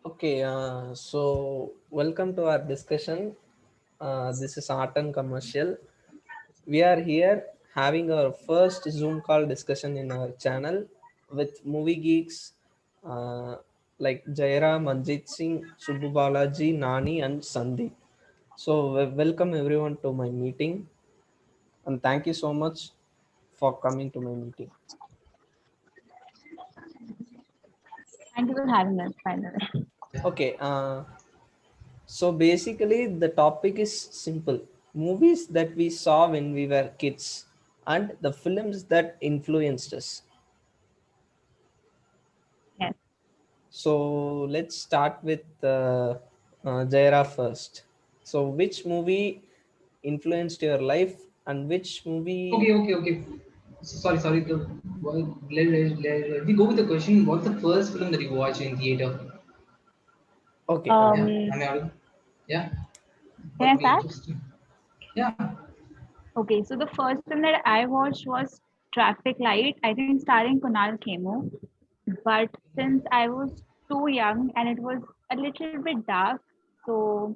Okay, so welcome to our discussion. This is Art and Commercial. We are here having our first Zoom call discussion in our channel with movie geeks like Jaira, Manjit Singh, Subbu Balaji, Nani, and Sandeep. So, welcome everyone to my meeting, and thank you so much for coming to my meeting. Thank you for having us, by the way. Okay, so basically, the topic is simple: movies that we saw when we were kids and the films that influenced us. Yes. So let's start with Jaira first. So, which movie influenced your life, and which movie? Okay. Sorry. Let me go with the question. What's the first film that you watched in theater? Okay, Yeah, Um, am I audible? Yeah, can that I would be start? interesting. Yeah. Okay, so the first film that I watched was Traffic Light, I think starring Kunal Khemu. But since I was too young and it was a little bit dark, so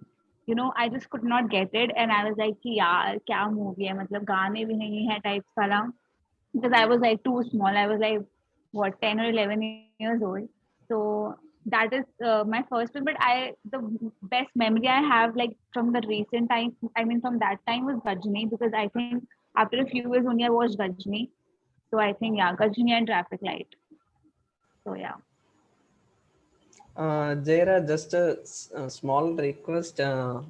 I just could not get it, and I was like, कि यार क्या movie है, मतलब गाने भी नहीं है types वाला, because I was like too small. I was like what 10 or 11 years old. So that is my first film. But the best memory I have like from the recent time, I mean from that time was Gajni, because I think after a few years only I watched Gajni. So I think yeah, Gajni and Traffic Light. So yeah. Jaira, just a small request. Yeah.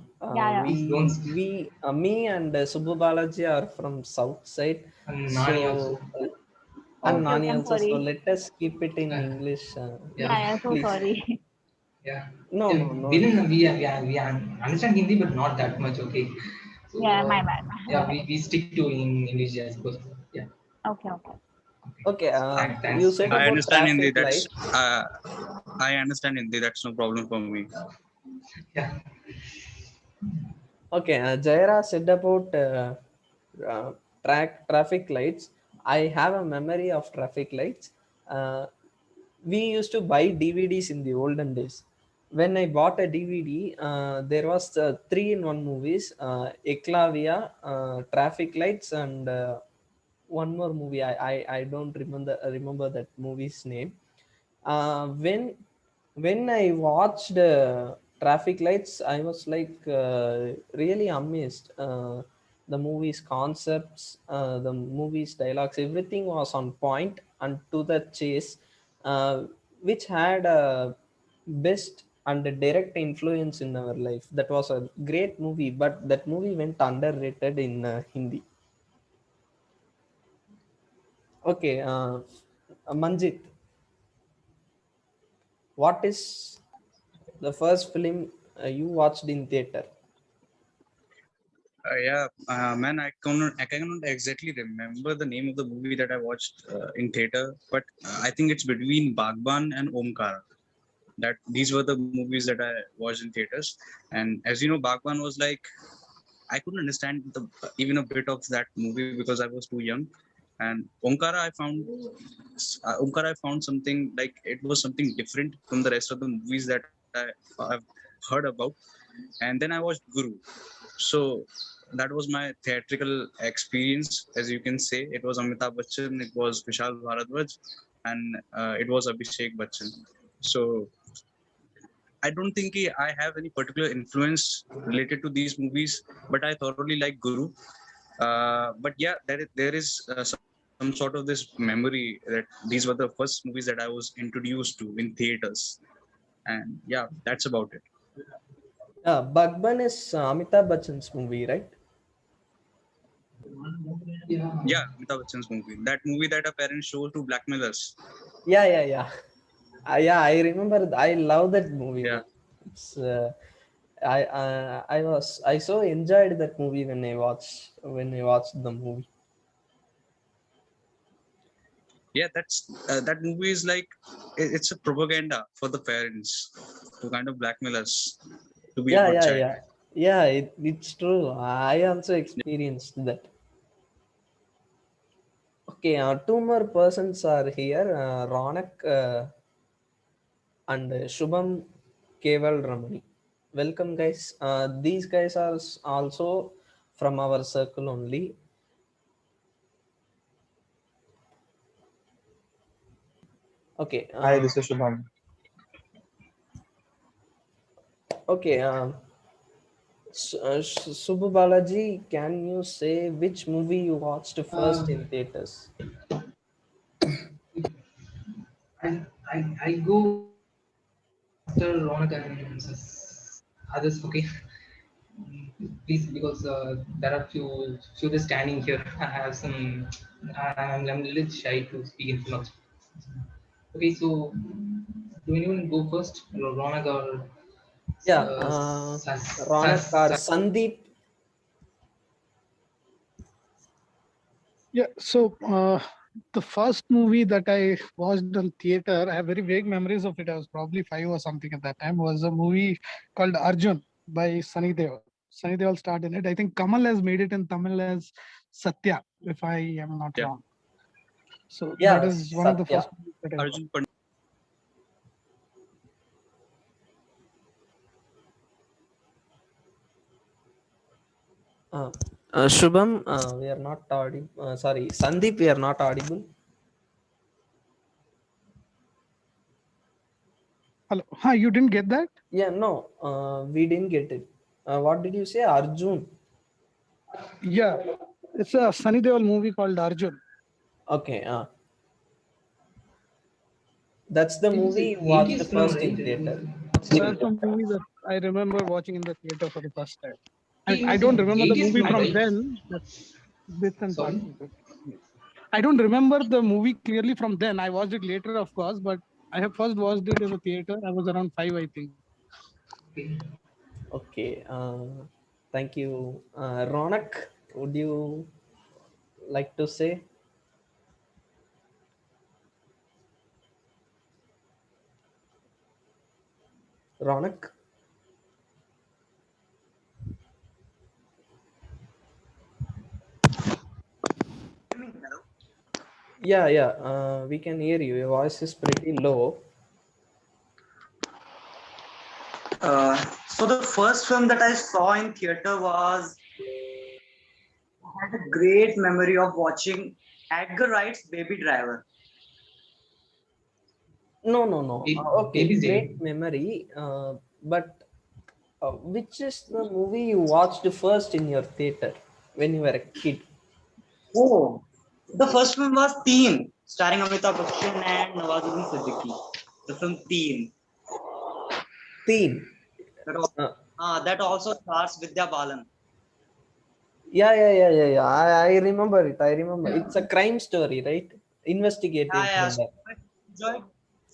Please don't. Me and Subbu Balaji are from south side, And so Nani also. and Okay, Nani I'm also. So sorry. let us keep it in Uh, English, yeah, Yeah, so please. sorry. yeah. No, Yeah, no, no within issues. we understand Hindi, but not that much. Okay. So Yeah, my bad. yeah, we stick to in English, I suppose. Yeah. Okay. Okay. Okay, Thanks. you said Thanks. I about understand Hindi. traffic light. I understand Hindi. That's no problem for me. Yeah. Okay, Jaira said about uh, traffic lights. I have a memory of traffic lights. Uh, we used to buy DVDs in the olden days. When I bought a DVD, there was three in one movies: Eklavia, Traffic Lights, and one more movie. I don't remember that movie's name. When I watched Traffic Lights, I was like really amazed. The movie's concepts, the movie's dialogues, everything was on point and to the chase, uh, which had a best and a direct influence in our life. That was a great movie, but that movie went underrated in Hindi. Okay, Manjit, what is the first film you watched in theater? Man, I cannot exactly remember the name of the movie that I watched in theater, but I think it's between Bagban and Omkara. That these were the movies that I watched in theaters, and as you know, Bagban was like I couldn't understand even a bit of that movie because I was too young. And Omkara, I found something like it was something different from the rest of the movies that I've heard about. And then I watched Guru. So that was my theatrical experience, as you can say. It was Amitabh Bachchan, it was Vishal Bharadwaj, and it was Abhishek Bachchan. So I don't think I have any particular influence related to these movies, but I thoroughly like Guru. But yeah, there is some sort of this memory that these were the first movies that I was introduced to in theaters, and yeah, that's about it. Bagban is Amitabh Bachchan's movie, right? Yeah. Yeah, Amitabh Bachchan's movie, that movie that our parents show to blackmailers. Yeah. Yeah, I remember. I love that movie, Yeah, man. It's I so enjoyed that movie when I watched the movie. yeah, that movie is like it's a propaganda for the parents to kind of blackmail us to be a good child. Yeah. It's true. I also experienced that. Okay, two more persons are here, Ronak and Shubham Keval Ramani. Welcome, guys. These guys are also from our circle only. Okay. Hi, this is Shubham. Okay. Subbu Balaji, can you say which movie you watched first in theaters? I go after Ronak and others. Okay, please, because there are few just standing here. I have some. I'm a little shy to speak in front of. Okay, so do anyone go first? Ronak or Yeah, Sas? Ronak or Sandeep. Yeah, so the first movie that I watched in theater, I have very vague memories of it. I was probably 5 or something at that time. Was a movie called Arjun by Sunny Deol. Sunny Deol starred in it. I think Kamal has made it in Tamil as Satya, if I am not Yeah. wrong. So Yeah, that is one of the Satya. first movies that I watched. Arjun Pandit. Shubham, we are not audible. Sorry, Sandeep, we are not audible. Hello. Huh, you didn't get that? Yeah, no, we didn't get it. What did you say? Arjun. Yeah. It's a Sunny Deol movie called Arjun. Okay. That's the It's movie a you watched 80s film, first right? in theater. That's a movie that I remember watching in the theater for the first time. It I was don't an remember the 80s movie film, from right? then, but bits and Sorry. parts of it. I don't remember the movie clearly from then. I watched it later, of course, but I have first watched it in the theater. I was around 5, I think. Okay. Okay. Thank you. Ronak, would you like to say? Ronak? Yeah, yeah. We can hear you. Your voice is pretty low. So the first film that I saw in theater was I had a great memory of watching Edgar Wright's Baby Driver. No, no, no. Okay, Baby's Day. great memory. But which is the movie you watched first in your theater when you were a kid? Oh, the first film was Teen, starring Amitabh Bachchan and Nawazuddin Siddiqui. The film Teen. Teen. That also stars Vidya Balan. Yeah. I remember it. I remember. It's a crime story, right? Investigative Yeah. thriller.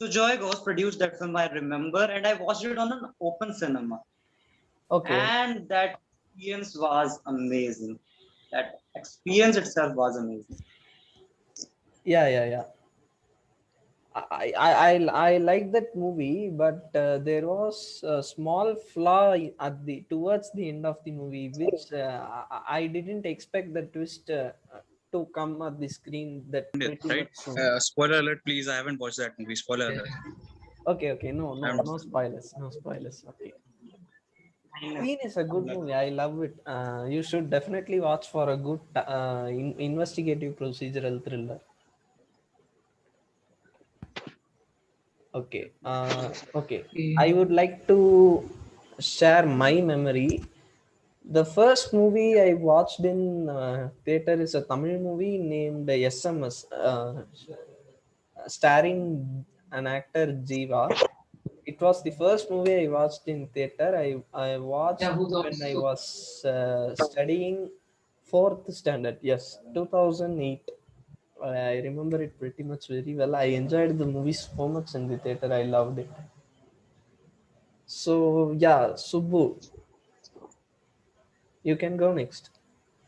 Joy Ghost produced that film, I remember, and I watched it on an open cinema. Okay. And that experience was amazing. That experience itself was amazing. Yeah. I like that movie, but there was a small flaw at the towards the end of the movie, which I didn't expect the twist to come at the screen that pretty Right? much soon. Spoiler alert, please. I haven't watched that movie. Spoiler alert. Okay. No spoilers. No spoilers. Okay. Teen is a good movie. I love it. You should definitely watch for a good investigative procedural thriller. Okay. Okay. I would like to share my memory. The first movie I watched in theater is a Tamil movie named SMS, starring an actor Jiva. It was the first movie I watched in theater. I watched Yeah, who's when I also was studying fourth standard. Yes, 2008. I remember it pretty much very well. I enjoyed the movie so much in the theater. I loved it. So yeah, Subbu, you can go next.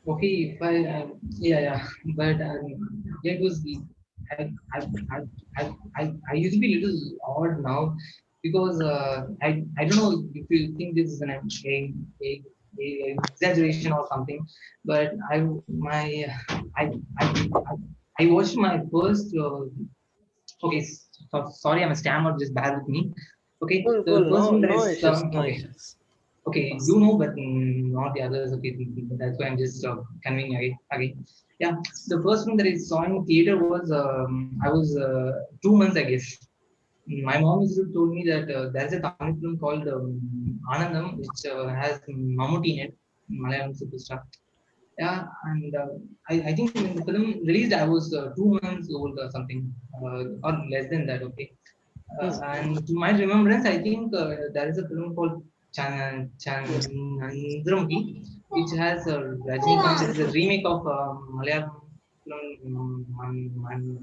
okay. But yeah. But yeah, it was. I, I, I, I used to be a little odd now because I don't know if you think this is a exaggeration or something, but I my I I watched my first. Okay, sorry, I'm a stammer. Just bear with me. Okay, Cool, the cool. first No, one that no is issues, no okay. issues. Okay, you know, but not the others. Okay, that's why I'm just conveying again. Yeah, the first one that I saw in theater was I was 2 months, I guess. My mom used to told me that there's a Tamil film called Anandam, which has Mammootty in it, Malayalam superstar. Yeah, and I think when the film released, I was 2 months old or something, or less than that. Okay, and to my remembrance, I think there is a film called Chandramukhi, which has Rajinikanth. It is a remake of Malayalam film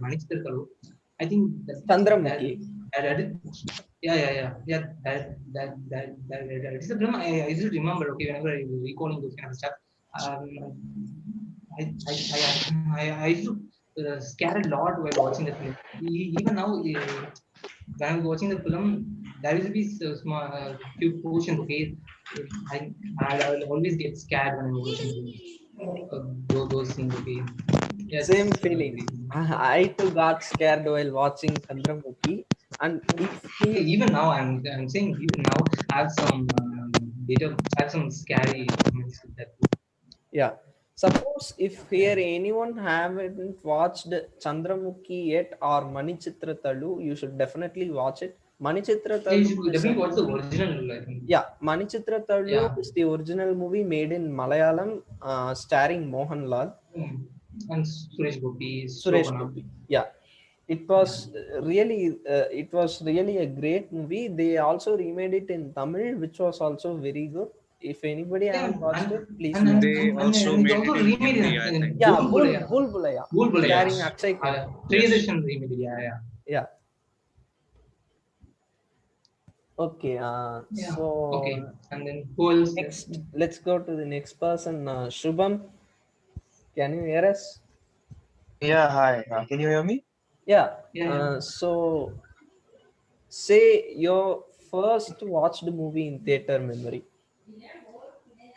Manichitru. I think that, Chandramukhi. that yeah. That is a film I still remember. Okay, whenever I was recalling those kind of stuff, um, I used to scare a lot while watching the film. Even now, when I'm watching the film, there will be so small few portions. Okay, I I'll always get scared when I'm watching those things. Okay, yes. Same feeling. I too got scared while watching Chandramukhi. And if he, Even now, I'm saying even now I have some I have some scary moments with that. yeah. Suppose if here anyone haven't watched Chandramukhi yet or Manichitra Talu, you should definitely watch it. Manichitra Yeah, you Talu should is a definitely watch the movie. original. I think. Yeah, Manichitra Talu Yeah. is the original movie made in Malayalam, starring Mohanlal, And Suresh Gopi, Suresh Shobana. Gopi. Yeah, it was really a great movie. They also remade it in Tamil, which was also very good. If anybody Yeah, haven't watched it, and please and, watch. and, They and, also and it's made also it in remade Hindi, I in think. Yeah, Bhool Bhulaiyaa. Bhool Bhulaiyaa, Bhool Bhulaiyaa. starring Akshay Kumar. Yes. Priyadarshan remade it. Yeah. Yeah. Okay. Yeah. Okay. So And then who else? next, let's go to the next person. Shubham, can you hear us? Yeah, hi. Can you hear me? Yeah. Yeah. So say your first watched movie in theater memory.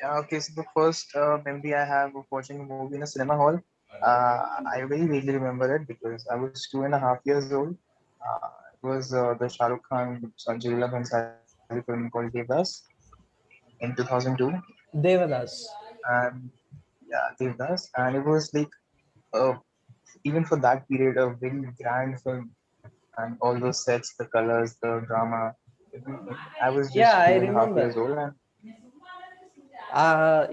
Yeah, okay. So the first memory I have of watching a movie in a cinema hall, I very vaguely remember it because I was 2.5 years old. It was the Shah Rukh Khan Sanjay Leela Bhansali film called Devdas in 2002, Devadas. and yeah, Devdas, and it was like uh, even for that period a very grand film, and all those sets, the colors, the drama, everything. I was Yeah, just I 2.5 years remember. old, and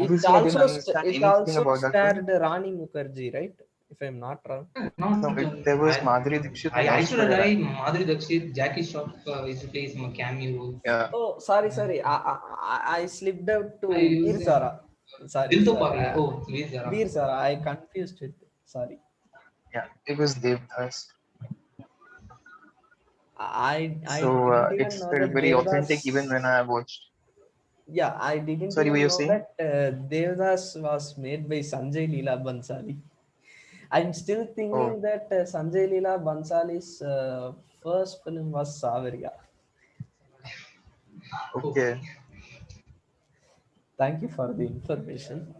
It obviously I didn't also understand it anything also about that film. starred Rani Mukherjee, right? If I'm not wrong. No, Not. there was Madhuri Dixit and I should have Aishwarya Rai. died. Madhuri Dixit, Jackie Shroff used to play some cameo role. Yeah. Oh, sorry. I slipped out I to used Veer Zara. Dil To Sorry. Pagla. Oh, Veer Zara. Veer Zara. I confused it. Sorry. Yeah, it was Devdas. I So didn't it even know felt that very authentic even Devdas. when I watched. Yeah, I didn't Sorry, what even you're know saying? that Devdas was made by Sanjay Leela Bansali. I'm still Oh, thinking that Sanjay Leela Bansali's first film was Savarya. okay. Okay. Thank you for the information.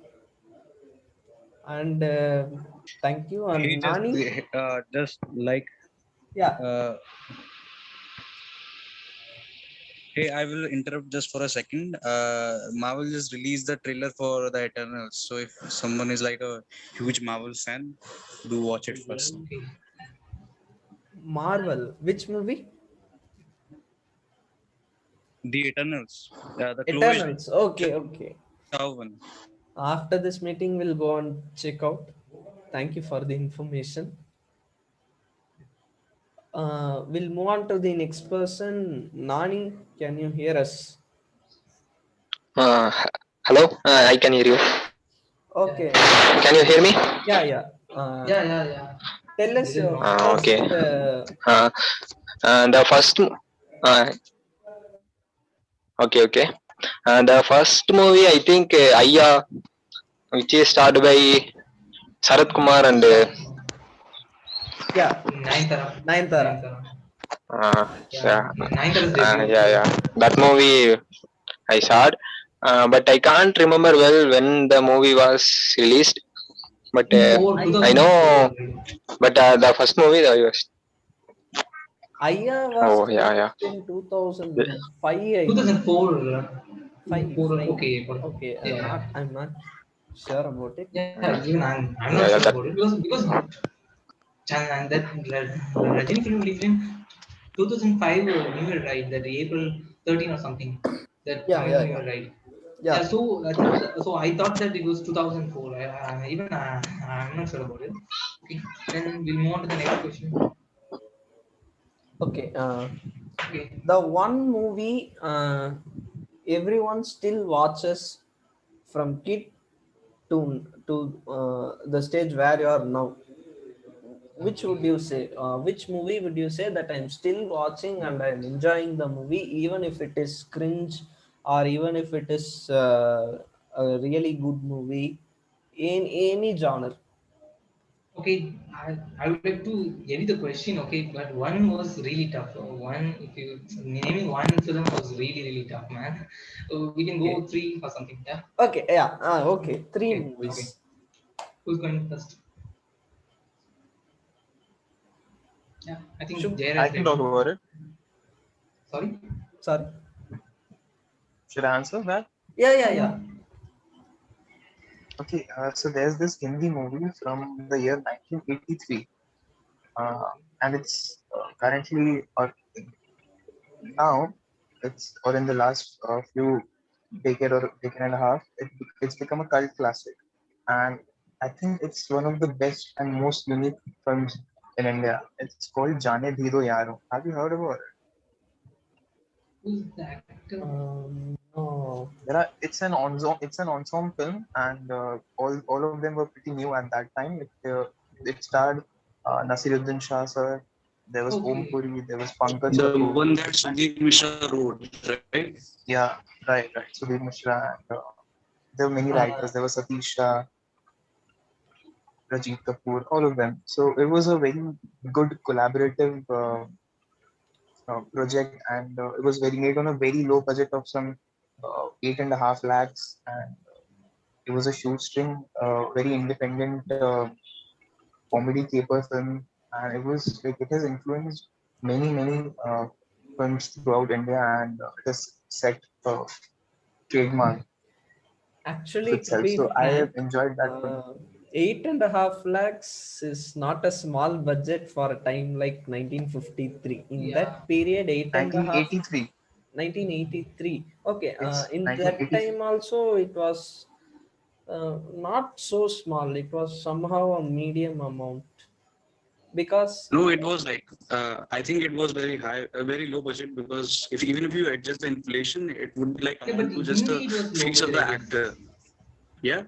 And thank you. He And Nani? just like Yeah. uh, hey, I will interrupt just for a second. Marvel just released the trailer for the Eternals. So if someone is like a huge Marvel fan, do watch it first. Okay. Marvel. Which movie? The Eternals, the Chloe Eternals. Okay. Zhao one. After this meeting, we'll go and check out. Thank you for the information. We'll move on to the next person. Nani, can you hear us? Uh, Hello, I can hear you. Okay. Can you hear me? Yeah. Yeah. Tell us your first. Okay. The first. Okay. The first movie, I think, Ayya, which is starred by Sarath Kumar and Yeah. Nayanthara. Nayanthara's debut. yeah. That movie I saw it, but I can't remember well when the movie was released. but Four, I know. 2004. But the first movie, the US. Aya was Oh yeah, yeah. released in 2005, I believe. 2004. Five, five. Okay. Okay, Yeah. I'm not sure about it. Yeah, even I'm Yeah, not yeah. sure That about it because and that Rajini film released in 2005 New Year, right? That April 13 or something. That Yeah, Tamil yeah, New yeah, Year, right? yeah. Yeah. So I think so. I thought that it was 2004. Even I'm not sure about it. Okay. Then we'll move on to the next question. Okay. Okay. The one movie everyone still watches from kid to the stage where you are now. Which would you say? Which movie would you say that I'm still watching and I'm enjoying the movie, even if it is cringe, or even if it is a really good movie in any genre? Okay, I would like to give you the question, okay, but one was really tough. One, if you naming one film was really tough, man. We can Okay. go three or something. Yeah. Okay. Yeah. Okay. Three Okay. movies. Who's going first? Yeah, I think Should Jair I is can talk ready. about it. Sorry. sorry. Should I answer that? Yeah. Okay, so there's this Hindi movie from the year 1983, and it's currently, or now, or in the last few decade and a half, it's become a cult classic, and I think it's one of the best and most unique films in India. It's called Jaane Bhi Do Yaro. Have you heard about it? Who's the actor? No. It's an ensemble film, and all of them were pretty new at that time. It starred Nasiruddin Shah sir. There was Om Okay. Puri. There was Pankaj The Kapoor. one that Sudhir Mishra wrote, right? Yeah, right. Sudhir Mishra. And, there were many Uh, writers. There was Satish Shah, Rajiv Kapoor, all of them. So it was a very good collaborative project, and it was very made on a very low budget of some 8.5 lakhs, and it was a shoestring, very independent comedy caper film, and it was like it has influenced many films throughout India, and it has set trademark of Actually, to itself. be So I frank, have enjoyed that film. 8.5 lakhs is not a small budget for a time like 1953. In Yeah. that period, eight and a half 1983. 1983. Okay, It's in that 1983. time also it was not so small. It was somehow a medium amount because No, it was like I think it was very high, a very low budget because if even if you adjust the inflation, it would be like Yeah, but amount to in just Hindi a it was low face of budget, the I guess. actor. Yeah.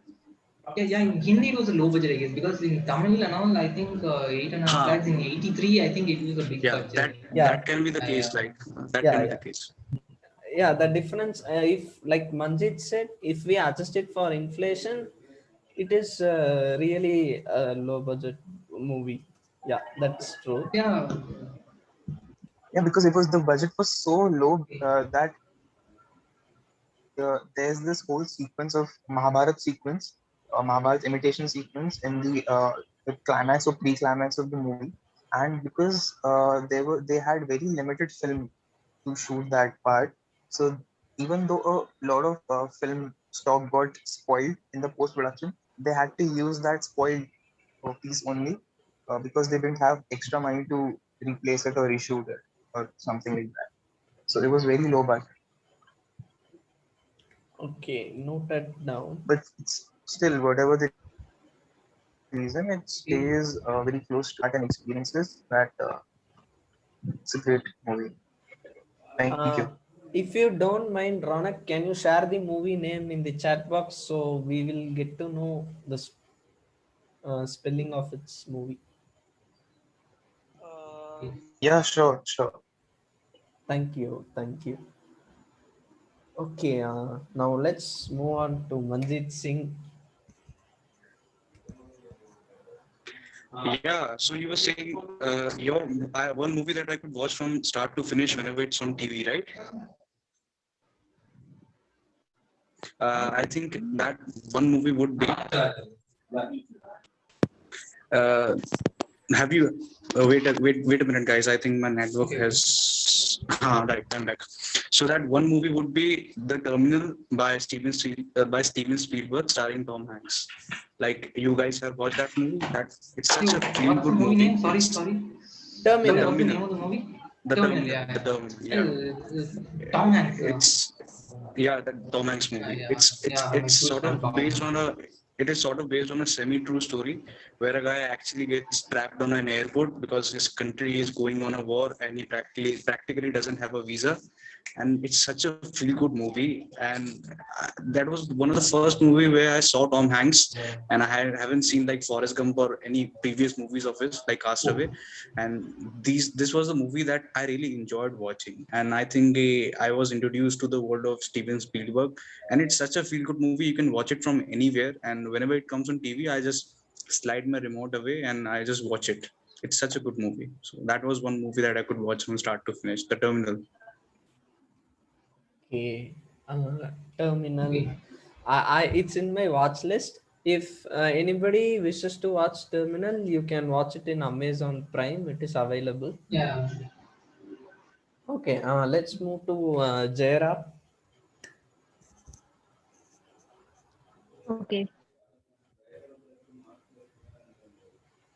Yeah. In Hindi it was a low budget, I guess, because in Tamil and all, I think 8.5 Huh. lakhs in '83. I think it was a big Yeah. budget. yeah, That can be the case. Like that can yeah, be yeah. the case. Yeah, the difference, if like Manjit said, if we adjust it for inflation, it is really a low budget movie. Yeah, that's true. Yeah. Yeah, because it was the budget was so low that there's this whole sequence of Mahabharat sequence, Mahabharat imitation sequence in the climax or pre-climax of the movie, and because they had very limited film to shoot that part, so even though a lot of film stock got spoiled in the post-production, they had to use that spoiled piece only because they didn't have extra money to replace it or reshoot it or something like that. So it was very low budget, Okay, noted down. but it's still whatever the reason, it stays very close to art and experiences. That it's a great movie. Thank you. If you don't mind, Ronak, can you share the movie name in the chat box so we will get to know the spelling of its movie? Yeah, sure. Thank you. Okay, now let's move on to Manjit Singh. Yeah. So you were saying your one movie that I could watch from start to finish whenever it's on TV, right? I think that one movie would be Uh, have you wait a minute, guys? I think my network Okay. has right, I'm back. So that one movie would be The Terminal by Steven Spielberg, starring Tom Hanks. Like, you guys have watched that movie? That it's such a feel What's the good movie movie. name? Sorry, It's sorry. Terminal. What's the Terminal. name of the movie? The Terminal, Terminal. yeah. The Terminal. Yeah. Tom Hanks. It's yeah, the Tom Hanks movie. Yeah, yeah, I'm a It's huge sort fan of of Tom based Hanks. on a it is sort of based on a semi-true story where a guy actually gets trapped on an airport because his country is going on a war and he practically doesn't have a visa. And it's such a feel-good movie. And that was one of the first movie where I saw Tom Hanks, and haven't seen like Forrest Gump or any previous movies of his like Castaway. And this was a movie that I really enjoyed watching. And I think I was introduced to the world of Steven Spielberg, and it's such a feel good movie. You can watch it from anywhere, and whenever it comes on TV, I just slide my remote away and I just watch it. It's such a good movie. So that was one movie that I could watch from start to finish, The Terminal. Okay. Terminal. Okay. It's in my watch list. If anybody wishes to watch Terminal, you can watch it in Amazon Prime. It is available. Yeah. Okay. Let's move to Jaira. Okay.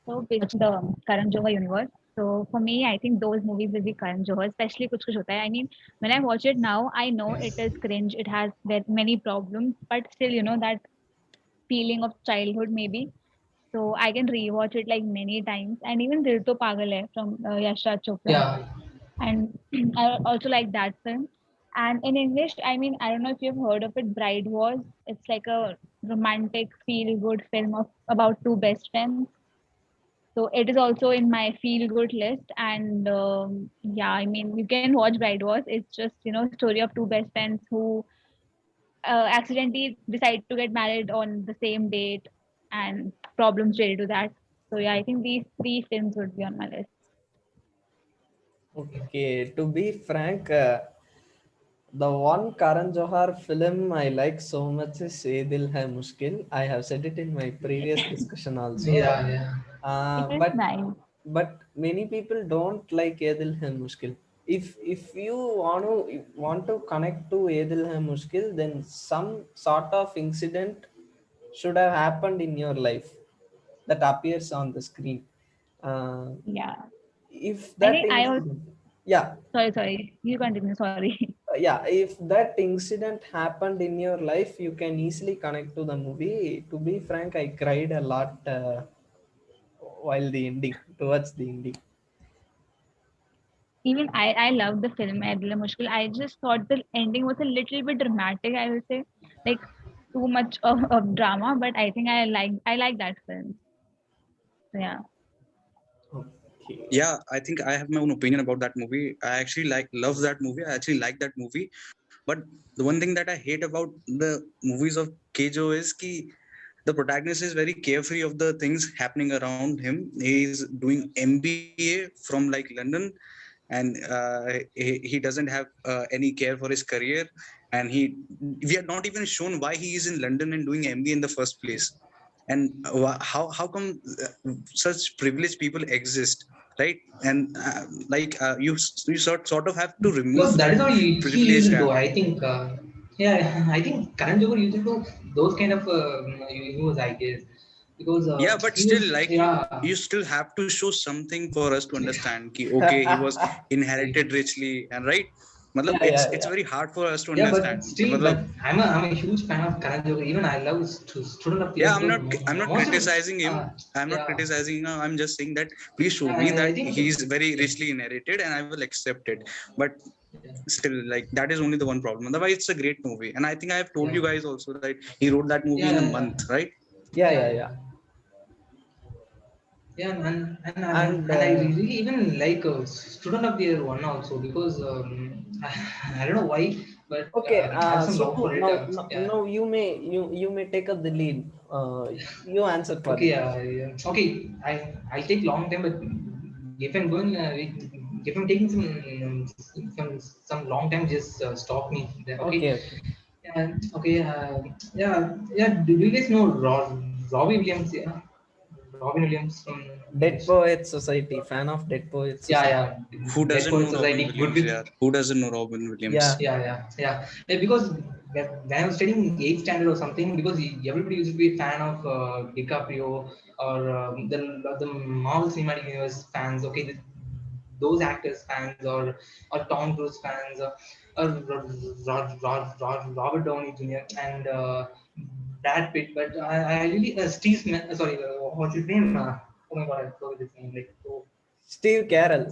So basically the Karan Johar universe. So for me, I think those movies will be Karan Johar, especially Kuch Kuch Hota Hai. I mean, when I watch it now, I know it is cringe. It has many problems, but still, that feeling of childhood maybe. So I can rewatch it like many times. And even Dil To Pagal Hai from Yash Raj Chopra. Yeah. And I also like that film. And in English, I mean, I don't know if you've heard of it, Bride Wars. It's like a romantic, feel-good film about two best friends. So it is also in my feel-good list. And yeah, I mean, you can watch Bride Wars. It's just story of two best friends who accidentally decide to get married on the same date, and problems related to that. So yeah, I think these three films would be on my list. Okay. To be frank, the one Karan Johar film I like so much is Ye Dil Hai Mushkil. I have said it in my previous discussion also. Yeah, yeah. It is But nice. many people don't like Ye Dil Hai Mushkil. If you want to connect to Ye Dil Hai Mushkil, then some sort of incident should have happened in your life that appears on the screen. Yeah. If I that think I was incident, yeah, sorry. You continue. Sorry. yeah, if that incident happened in your life, you can easily connect to the movie. To be frank, I cried a lot while the ending, towards the ending. Even I love the film Ye Dil Hai Mushkil. I just thought the ending was a little bit dramatic. I will say, like too much of drama. But I think I like that film. So yeah. Okay. Yeah, I think I have my own opinion about that movie. I actually love that movie. I actually like that movie. But the one thing that I hate about the movies of Kejo is ki the protagonist is very carefree of the things happening around him. He is doing MBA from like London, and he doesn't have any care for his career. And we are not even shown why he is in London and doing MBA in the first place. And how come such privileged people exist, right? And you sort of have to Because remove that is that how he used privileged to do. I think, yeah, I think Karan Johar used to do those kind of use, I guess, because yeah, but he still, was, like, yeah, you still have to show something for us to understand ki, okay, he was inherited richly, and right. Yeah, Matlab, yeah, it's yeah. very hard for us to yeah, but understand. still, but Matlab, I'm a huge fan of Karan Johar. Even I love Student of the Year yeah, because I'm not most of, criticizing him. I'm not yeah, criticizing him. I'm just saying that please show me I that think, he's very richly inherited, and I will accept it. But still, like, that is only the one problem. Otherwise, it's a great movie, and I think I have told yeah, you guys also that he wrote that movie in a yeah, month, right? Yeah, yeah, yeah, yeah. yeah. Yeah, And and I really even like Student of the Year one also because I don't know why, but okay, I have some love Supu, for it. Yeah. now you may take up the lead. You answer for Okay. it. Yeah. Okay. I'll take long time, but if I'm going, if I'm taking some long time, just stop me. Okay. Okay, okay. Okay. Yeah. Yeah. Do you guys know Robbie Williams? Yeah. Robin Williams from Dead Poets Society, fan of Dead Poets Society. Who Dead doesn't know Poets Society, Robin Good Williams? with Yeah. Who doesn't know Robin Williams? Yeah. Yeah, because when I was studying 8th standard or something, because everybody used to be a fan of DiCaprio or the Marvel Cinematic Universe fans. Okay, those actors fans or Tom Cruise fans or Robert Downey Jr. and Brad Pitt. But I really Steve Smith. Sorry, what's his name? Oh my God, I forgot his name. Like Steve Carell.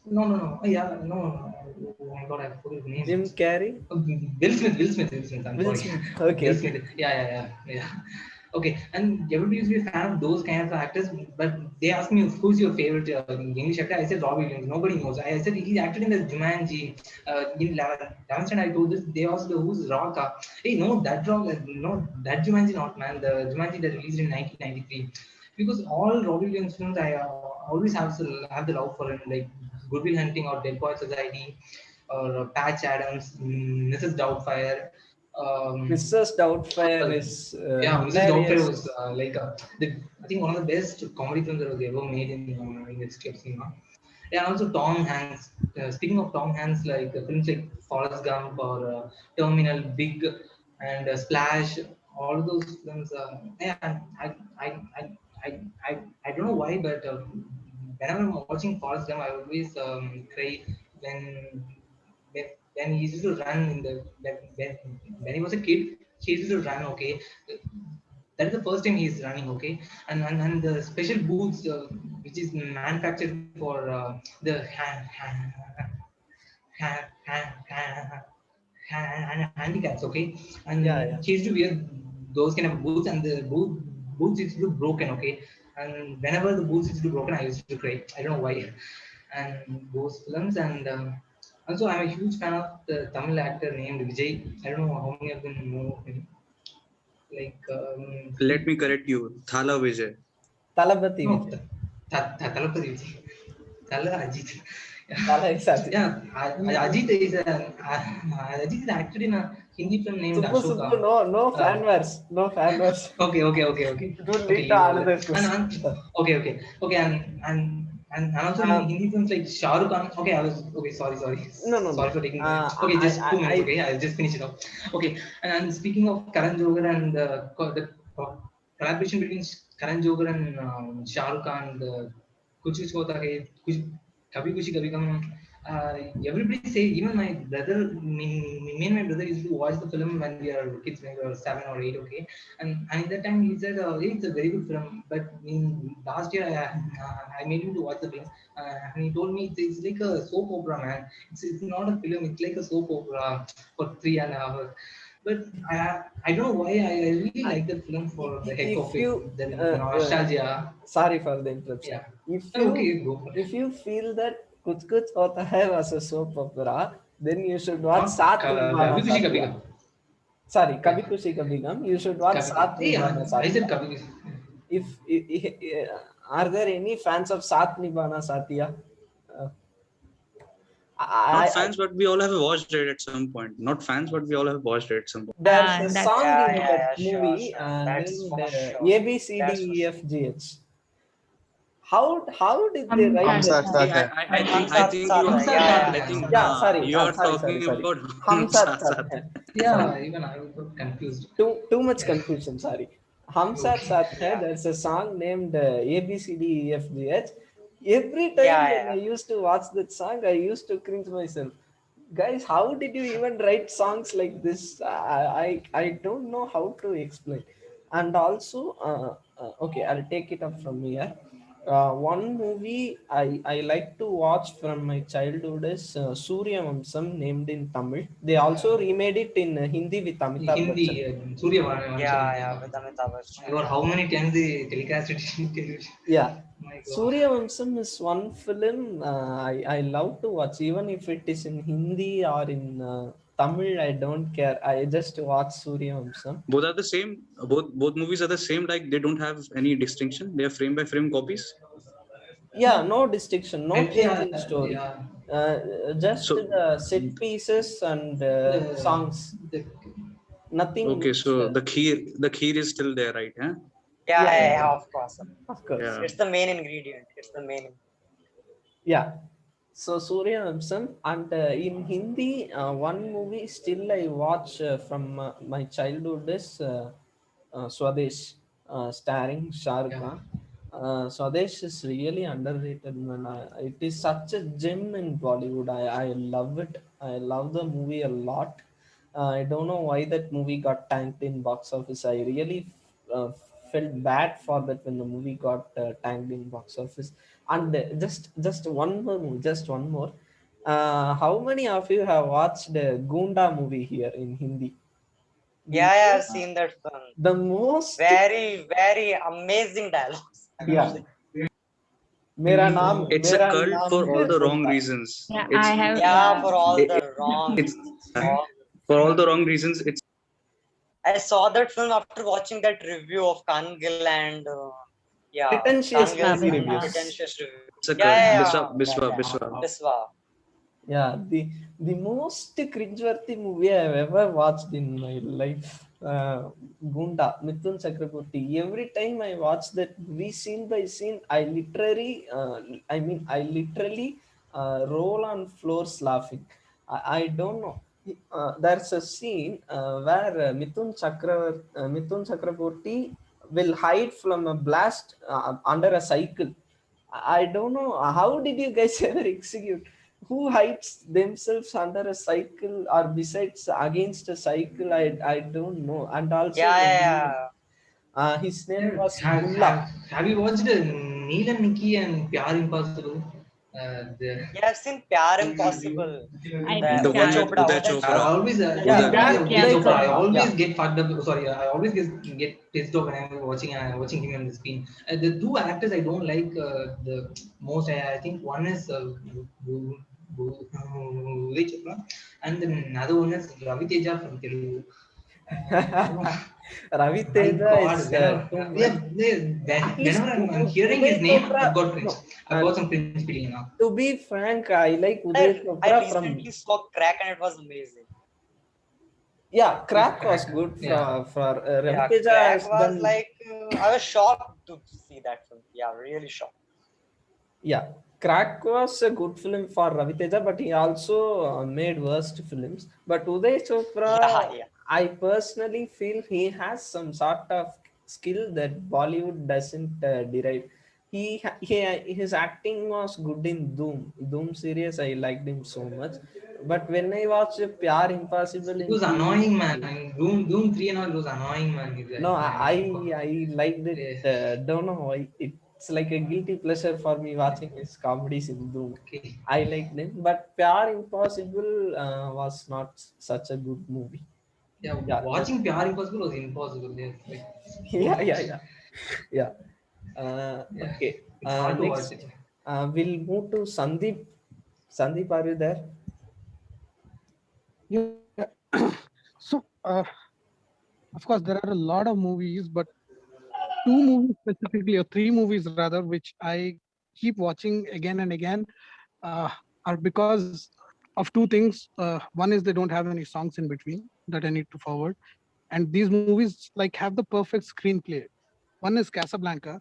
no. Yeah, no. Oh my God, I forgot his name. Jim Carrey. Will Smith. I'm Will sorry. Smith. Okay. Will Smith. Yeah. Okay, and everybody used to be a fan of those kinds of actors, but they asked me who's your favorite English actor. I said Robbie Williams. Nobody knows. I said he acted in the Jumanji. In 11th standard, I told this. They asked who's Rock. Hey, no, that Rock. No, that Jumanji not man. The Jumanji that released in 1993. Because all Robbie Williams films, I always have the love for him, like Good Will Hunting or Dead Boy Society or Patch Adams, Mrs. Doubtfire. Mrs. Doubtfire is Mrs. Doubtfire hilarious. was I think one of the best comedy films that was ever made in the history of cinema. And also Tom Hanks. Speaking of Tom Hanks, like films like Forrest Gump or Terminal, Big, and Splash, all those films. I don't know why, but whenever I'm watching Forrest Gump, I always cry when when he used to run in the when he was a kid. He used to run. Okay, that is the first time he's running. Okay, and the special boots which is manufactured for the handicaps. Okay, and he used to wear those kind of boots, and the boots used to be broken. Okay, and whenever the boots used to be broken, I used to cry. I don't know why. And those films, and also I'm a huge fan of the Tamil actor named Vijay. I don't know how many of them know him. Like Let me correct you, Thala Vijay. Thalapathy no, Vijay. Thalapathy Vijay. Thala Ajit. Thala is Ajit. Yeah, Ajit is acted in a Hindi film named Ashoka. No fan verse. No fan verse. Okay. Don't lead to another question. Okay, and also in Hindi films like Shah Rukh Khan. Okay, sorry. No. Sorry for taking. Okay, just 2 minutes. Okay, I'll just finish it off. Okay, and speaking of Karan Johar and the collaboration between Karan Johar and Shah Rukh Khan, the Kuch Kuch Hota Hai, Kabhi Khushi Kabhi Gum. Everybody say, even my brother, me and my brother used to watch the film when we are kids, when we were 7 or 8. Okay, and at that time he said, hey, it's a very good film. But in last year I made him to watch the film, and he told me it's like a soap opera, man. It's not a film. It's like a soap opera for 3.5 hours. But I don't know why I really like the film for the heck of it. The nostalgia. Sorry for the interruption. Yeah. If you feel that Kuch Kuch Hota Hai was a soap opera, then you should watch Saath Nibhana Saathiya. Sorry, Kabhi Khushi Kabhi Gum. You should watch Saath Nibhana Saathiya. I said Kabhi Khushi. If are there any fans of Saath Nibhana Saathiya? Not fans, but we all have watched it at some point. Not fans, but we all have watched it at some point. There's a song in that sure, movie That's named for sure. ABCDEFGH. How did they write Hamsat that? Saath Hai. I think you are talking about Hamsat Saath Hai. Yeah, even I was confused. Too much confusion. Sorry. Hamsat Saath Hai. There's a song named ABCDEFGH. Every time when I used to watch that song, I used to cringe myself. Guys, how did you even write songs like this? I don't know how to explain. And also, okay, I'll take it up from here. One movie I like to watch from my childhood is Surya Vamsam, named in Tamil. They also remade it in Hindi with Amitabh Bachchan. Surya with Amitabh Bachchan. How many times they telecast it in television? Yeah. Surya Vamsam is one film I love to watch, even if it is in Hindi or in Tamil. I don't care. I just watch Surya Vamsam. Both are the same. Both movies are the same. Like they don't have any distinction. They are frame by frame copies. Yeah, no distinction, no change in story. Just the set pieces and songs. Nothing. Okay, so the kheer is still there, right? Huh? Yeah, Yeah, yeah, yeah, yeah, of course. of course. Yeah. It's the main ingredient. It's the main. Yeah. So Surya Vamsam, and in Hindi, one movie still I watch from my childhood is Swadesh, starring Shah Rukh Yeah. Khan. Swadesh is really underrated, man. It is such a gem in Bollywood. I love it. I love the movie a lot. I don't know why that movie got tanked in box office. I really uh, felt bad for that when the movie got tanked in box office. And just one more movie, just one more. How many of you have watched Gunda movie here in Hindi? Yeah, yeah, I've seen that film. The most, Very, very amazing dialogues. I yeah. must say. It's a मेरा cult नाम for all है the wrong बोलता है. reasons. Yeah, It's I have. Yeah, for all it, the wrong it's reasons. For- for all the wrong reasons. It's I saw that film after watching that review of Kangil and yeah, Pretentious Kangil's movie Biswa, Biswa. reviews. pretentious review. a Yeah, cult. yeah, Biswa, yeah. Biswa, That, Biswa. Biswa. Yeah, the most cringeworthy movie I've ever watched in my life. Gunda, Mithun Chakraborty. Every time I watch that movie, scene by scene, I literally roll on floors laughing. I don't know. There's a scene where Mithun Chakraborty will hide from a blast under a cycle. I don't know how did you guys ever execute who hides themselves under a cycle or besides against a cycle. I don't know. And also Yeah, the yeah, villain, yeah. his name was Have, Bulla. have you watched Neil and Nikki and Pyar Impossible? Yeah, I've seen Pyar Impossible. I The The think one Uday I. with Chopra. Uday Uday I Chopra. Chopra. always, Yeah, Uday, Pyar Uday Pyar Chopra. I Chopra. always Yeah. get fucked up. Sorry, I always get pissed off when I'm watching him on the screen. The two actors I don't like the most. I think one is Uday Chopra, and then another one is Ravi Teja from Telugu. Ravi My Teja God, is whenever, too yeah, much. At least whenever I'm hearing Uday his name, Chopra. I've got cringe. No, I've got some cringe feeling now. to be frank, I like Uday I Chopra from. recently saw Crack and it was amazing. Yeah, Yeah, Crack was Crack. good Yeah. for Ravi Yeah, Teja Crack has was done. like I was shocked to see that film. Yeah, really shocked. Yeah, Crack was a good film for Ravi Teja, but he also made worst films. But Uday Chopra, Yeah, yeah. I personally feel he has some sort of skill that Bollywood doesn't derive. His acting was good in Doom series. I liked him so much. But when I watched Pyar Impossible It in was TV, annoying, man. Doom 3 and all, it was annoying, man. no, Yeah. I liked it. Yeah. Don't know why. It's like a guilty pleasure for me watching his comedies in Doom. Okay. I liked him, but Pyar Impossible was not such a good movie. Yeah, Yeah, watching Pyar Impossible was impossible. Yeah, like, so yeah, much. yeah. Yeah. Okay. It's hard to watch Next, it. we'll move to Sandeep. Sandeep, are you there? Yeah. So, of course, there are a lot of movies, but two movies specifically, or three movies rather, which I keep watching again and again, are because of two things. One is they don't have any songs in between that I need to forward, and these movies like have the perfect screenplay. One is Casablanca,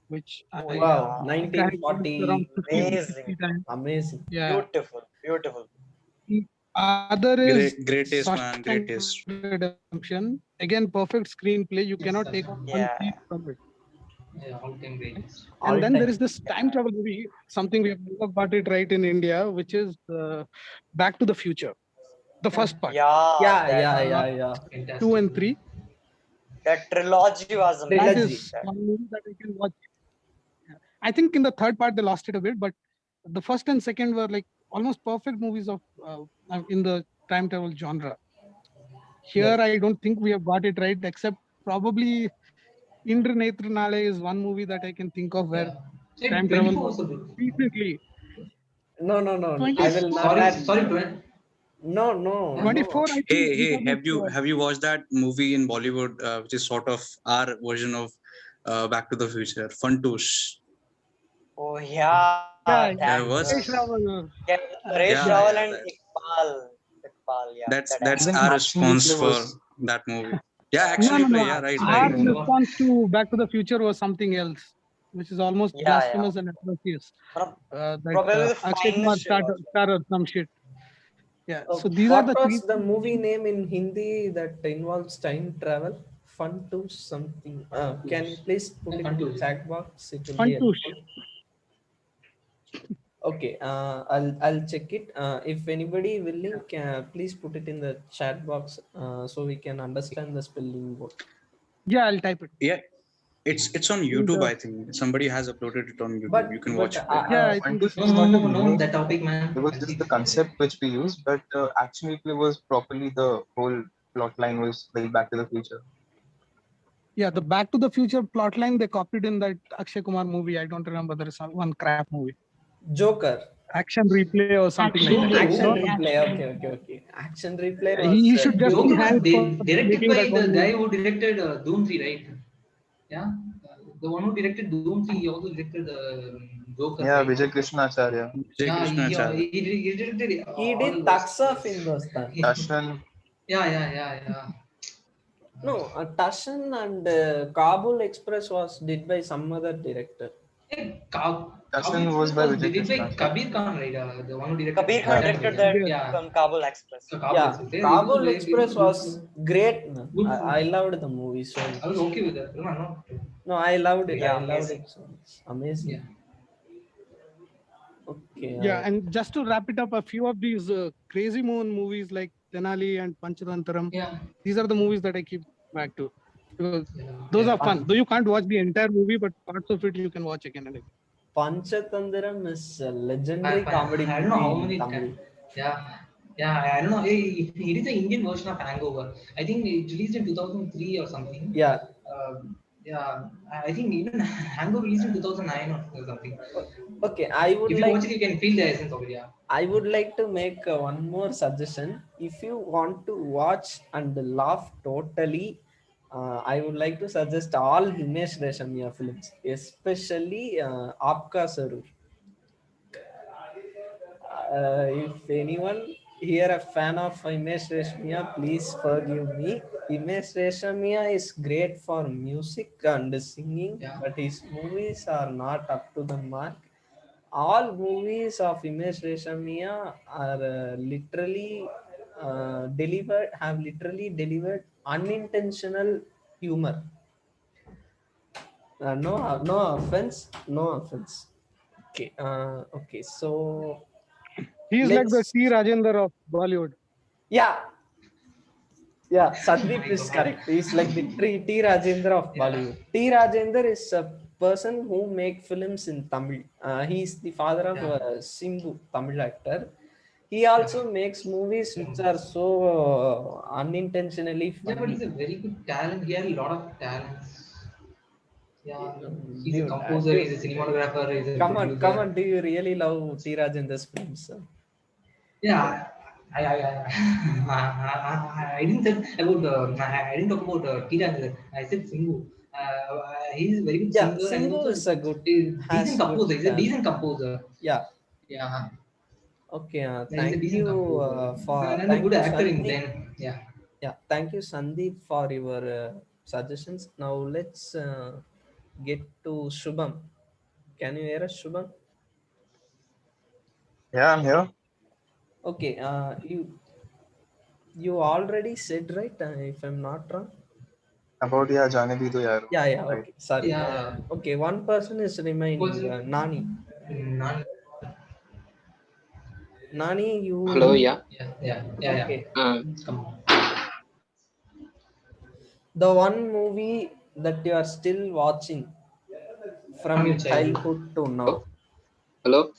which Oh, I Wow, think I have watched around 1940. 50 to amazing. 60 times. Amazing. Yeah. Beautiful, beautiful. The other is Great taste, man. Great Shawshank taste. Redemption. Again, perfect screenplay. You cannot take one Yeah. scene from it. Yeah, all time greatest. All And then there time. is this time travel movie, something we have never got it right in India, which is Back to the Future, the first part, Yeah, Yeah, that, yeah. Fantastic. 2 and 3. that trilogy was That amazing. Trilogy. is one movie that I can watch. I think in the third part they lost it a bit, but the first and second were like almost perfect movies of in the time travel genre. Here, I don't think we have got it right, except probably Indra Netranale is one movie that I can think of where Yeah. time 24 travel also was good. recently. No. I 24, will not Sorry, add. sorry, 20. No. 24, I think. Hey, because of, have you watched that movie in Bollywood, which is sort of our version of Back to the Future, Funtoosh? Oh yeah, yeah, that was Paresh Rawal, yeah, Paresh yeah, Rawal yeah, and that, Iqbal. Iqbal, yeah, that's that that's actor. Even our Action response Replay for was that movie. Yeah, action No, replay. Yeah, right, Our right. response to Back to the Future was something else, which is almost Yeah, blasphemous and atrocious. Probably the Akshay Kumar finest shit also. star or some shit. Yeah. So these are What the was three. the movie name in Hindi that involves time travel? Fun to something. Can you please put it Fun in the to- chat box? It will be Fantoosh. helpful. Okay, I'll check it. If anybody willing, please put it in the chat box so we can understand the spelling both. Yeah, I'll type it. Yeah, it's on YouTube. I think somebody has uploaded it on YouTube. You can watch it. Yeah, I think Fantoosh this was No, not no, the no, name. that topic, man. It was just the concept which we used, but action replay was properly the whole plot line was like Back to the Future. Yeah, the Back to the Future plotline they copied in that Akshay Kumar movie. I don't remember. There is one crap movie, Joker. Action Replay or something Action like that. Action No, replay. Action Okay. Action replay was. he should just Joker be was hanged for directed making by that one the guy movie. who directed Doom 3, right? Yeah, the one who directed Doom 3, he also directed Joker. Yeah, right? Vijay Krishna Acharya. Jai Yeah, Krishna Acharya. he directed. He all did those- Tucks of Hindustan. Darshan. Yeah. No, Tashan and Kabul Express was did by some other director. Hey, Darshan was by Vijay directed by Krishna. Kabir Khan, right? The one who directed. Kabir Khan directed that Yeah. Kabul Express. So Yeah, Express. Yeah, Kabul it was Express very was great. Man. Good. I loved the movie so I much. was okay with that. No. No, I loved it. Yeah, I loved amazing. it so much. Amazing. Yeah. Okay. Yeah, and just to wrap it up, a few of these Crazy Moon movies like Denali and Panchatantaram, Yeah. these are the movies that I keep back to. Because Yeah. those Yeah. are fun. Though you can't watch the entire movie, but parts of it you can watch again and again. Panchatandiram is a legendary I comedy don't know how movie many in Tamil. times. Yeah. I don't know. It is the Indian version of Hangover. I think it released in 2003 or something. Yeah. Yeah. I think even Hangover released in 2009 or something. Okay, I would If you like. watch it, you can feel the essence of it. Yeah. I would like to make one more suggestion. If you want to watch and laugh totally, I would like to suggest all Himesh Reshammiya films, especially Aapka Sarur. If anyone here a fan of Himesh Reshammiya, please forgive me. Himesh Reshammiya is great for music and singing, Yeah. but his movies are not up to the mark. All movies of Himesh Reshammiya are have literally delivered unintentional humor. No offense. Okay. So He is like the let's. T. Rajendra of Bollywood. Yeah, Sandeep is correct. He's like the T. Rajendra of Bollywood. T. Rajendra is a person who make films in Tamil. He is the father of Simbu, Tamil actor. He also makes movies which are so unintentionally Yeah, but funny. he's a very good talent. He had a lot of talents. Yeah, he's Dude, a composer, he's a cinematographer, he's a Come producer. on. Do you really love T. Rajendra's films? Yeah, I didn't say about I didn't talk about Tira. I said Simbu. He's a very good Yeah, singer and Simbu also is a good, has decent good composer. He's a talent. decent composer. Yeah. Yeah, Okay. he's a Thank decent you composer. for. And a Thank good you, actor in Sandeep. then. Yeah. Yeah, thank you, Sandeep, for your suggestions. Now let's get to Shubham. Can you hear us, Shubham? Yeah, I'm here. Okay, you already said, right? If I'm not wrong. About Jaane Bhi Do Yaar. Yeah. Right. Okay, sorry. Yeah. Okay, one person is remaining. Was it- Nani. Nani, you. Hello, yeah. Yeah. Okay. Come on. The one movie that you are still watching from your childhood to now. Hello.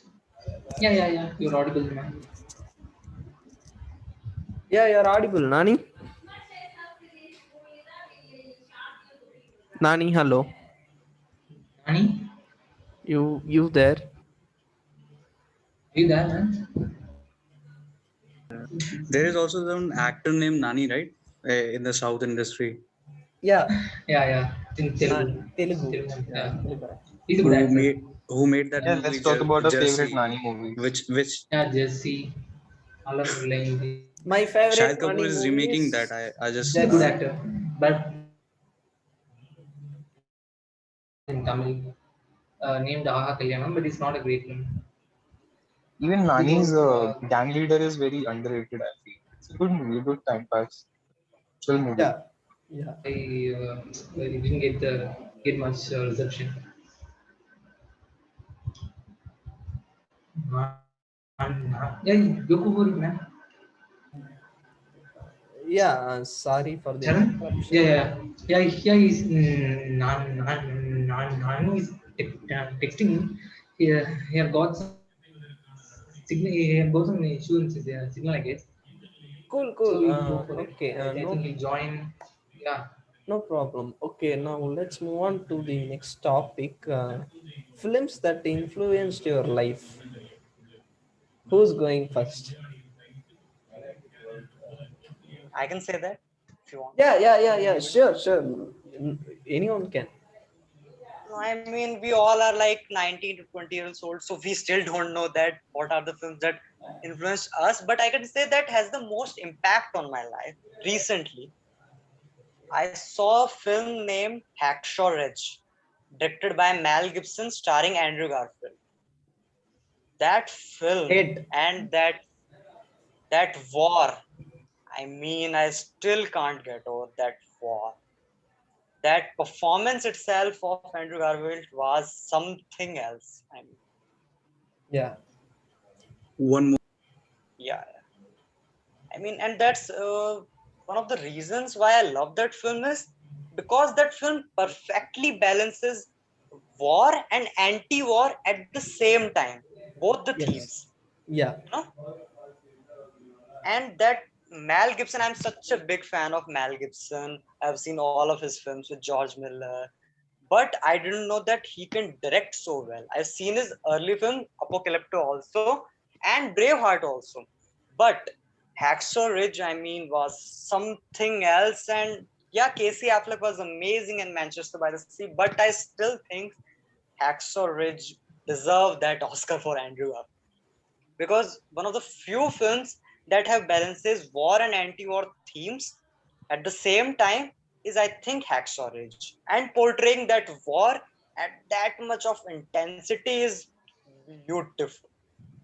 Yeah. You're audible, man. Yeah, you're audible, Nani. Nani, hello. Nani? You there? Are you there, man? There is also an actor named Nani, right? In the South industry. Yeah. Yeah. In Telugu. Telugu. Yeah. Telugu. He's a good actor. Who made that Yeah, movie? let's talk about our Jersey, favorite Nani movie. Which Yeah, Jesse. I love playing. My favorite Shahid Kapoor Nani is movie remaking is that. I just He's a good actor. but in Tamil, named Aha Kalyanam, but it's not a great film. Even Nani's Because, gang leader is very underrated, I feel. It's a good movie, good time pass. Chill movie. Yeah, yeah. I didn't get much reception. Yeah, Goku Guru, man. Yeah, sorry for the Charan? interruption. Yeah. He's Nan is texting me. He have got some signal. He have got some issue in his signal, I guess. Cool, So cool. we go for it. Okay, I think he'll join. Yeah. no problem. Okay, now let's move on to the next topic. Films that influenced your life. Who's going first? I can say that if you want. Yeah. Sure. Anyone can. No, I mean, we all are like 19 to 20 years old, so we still don't know that what are the films that influenced us. But I can say that has the most impact on my life recently. I saw a film named Hacksaw Ridge, directed by Mel Gibson, starring Andrew Garfield. That film Hit. and that war. I mean, I still can't get over that war. That performance itself of Andrew Garfield was something else. I mean, Yeah. One more. yeah. I mean, and that's one of the reasons why I love that film is because that film perfectly balances war and anti-war at the same time, both the Yes. themes. Yeah. You know? And that Mel Gibson, I'm such a big fan of Mel Gibson. I've seen all of his films with George Miller, but I didn't know that he can direct so well. I've seen his early film Apocalypto also and Braveheart also, but Hacksaw Ridge, I mean, was something else. And yeah, Casey Affleck was amazing in Manchester by the Sea, but I still think Hacksaw Ridge deserved that Oscar for Andrew Garfield, because one of the few films that have balances war and anti-war themes at the same time is, I think, Hacksaw Ridge. And portraying that war at that much of intensity is beautiful.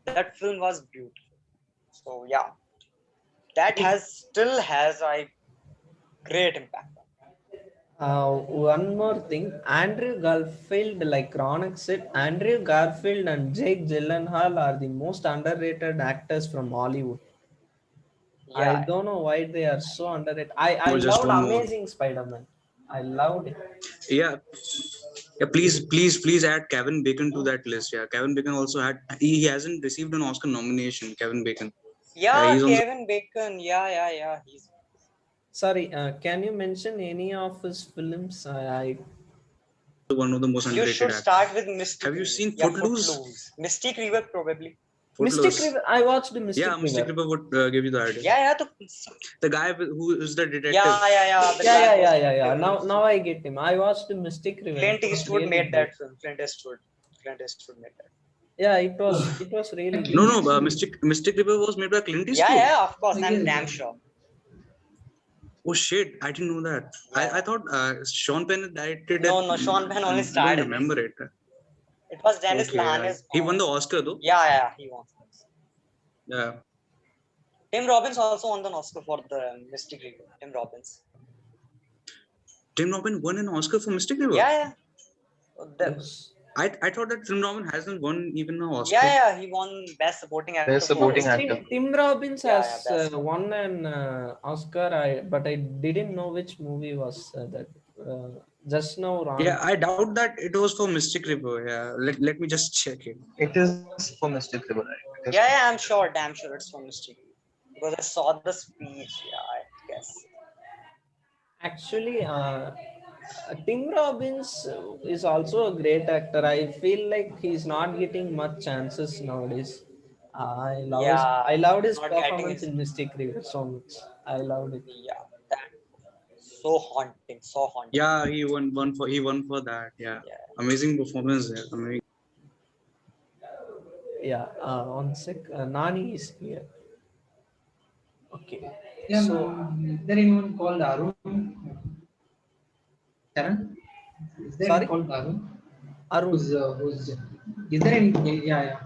That film was beautiful. So yeah, that still has a great impact. One more thing, Andrew Garfield, like Ronak said, Andrew Garfield and Jake Gyllenhaal are the most underrated actors from Hollywood. I Yeah, don't know why they are so underrated. I Just loved one more. Amazing Spider-Man. I loved it. Yeah. Yeah, please add Kevin Bacon to that list. Yeah, Kevin Bacon also had. He hasn't received an Oscar nomination. Kevin Bacon. yeah, He's also Kevin Bacon. Yeah. He's Sorry, can you mention any of his films? one of the most You underrated should actors. start with Mystic Have you River. seen Yeah, Footloose? Mystic River probably. Mystic Footloose. River. I watched Mystic Yeah, River. Mystic River would give you the idea. Yeah. The guy who is the detective. Yeah. The guy was Yeah. detective. Now I get him. I watched Mystic River. Clint It was Eastwood really made good. that film. Clint Eastwood made that. Yeah, it was really good. No. Mystic River was made by Clint Eastwood. Yeah, of course. I'm Yeah. damn sure. Oh shit! I didn't know that. Yeah. I thought Sean Penn directed it. No, Sean Penn only I starred don't in it. remember it. It was Dennis Okay, Lahane's. he won the Oscar though. Yeah, he won. Yeah. Tim Robbins also won an Oscar for the Mystic River. Tim Robbins. Tim Robbins won an Oscar for Mystic River. Yeah. Yes. I thought that Tim Robbins hasn't won even an Oscar. Yeah, he won Best Supporting Actor. Best Supporting for Actor. Tim Robbins Yeah, has best. won an Oscar, but I didn't know which movie was that. Just now, Ron. Yeah, I doubt that it was for Mystic River. Yeah, let me just check it. It is for Mystic River, right? It is Yeah, I'm sure. Damn sure it's for Mystic River. Because I saw the speech. Yeah, I guess. Actually, Tim Robbins is also a great actor. I feel like he's not getting much chances nowadays. I loved his not getting performance his- in Mystic River so much. I loved it. Yeah, that so haunting. Yeah, he won for that. Yeah, Yeah. amazing performance there. Amazing. Yeah, one sec. Nani is here. Okay. Yeah, So is there anyone called Arun? Sharon? Is there Sorry? any called Arun? Arun. Who's is there any yeah.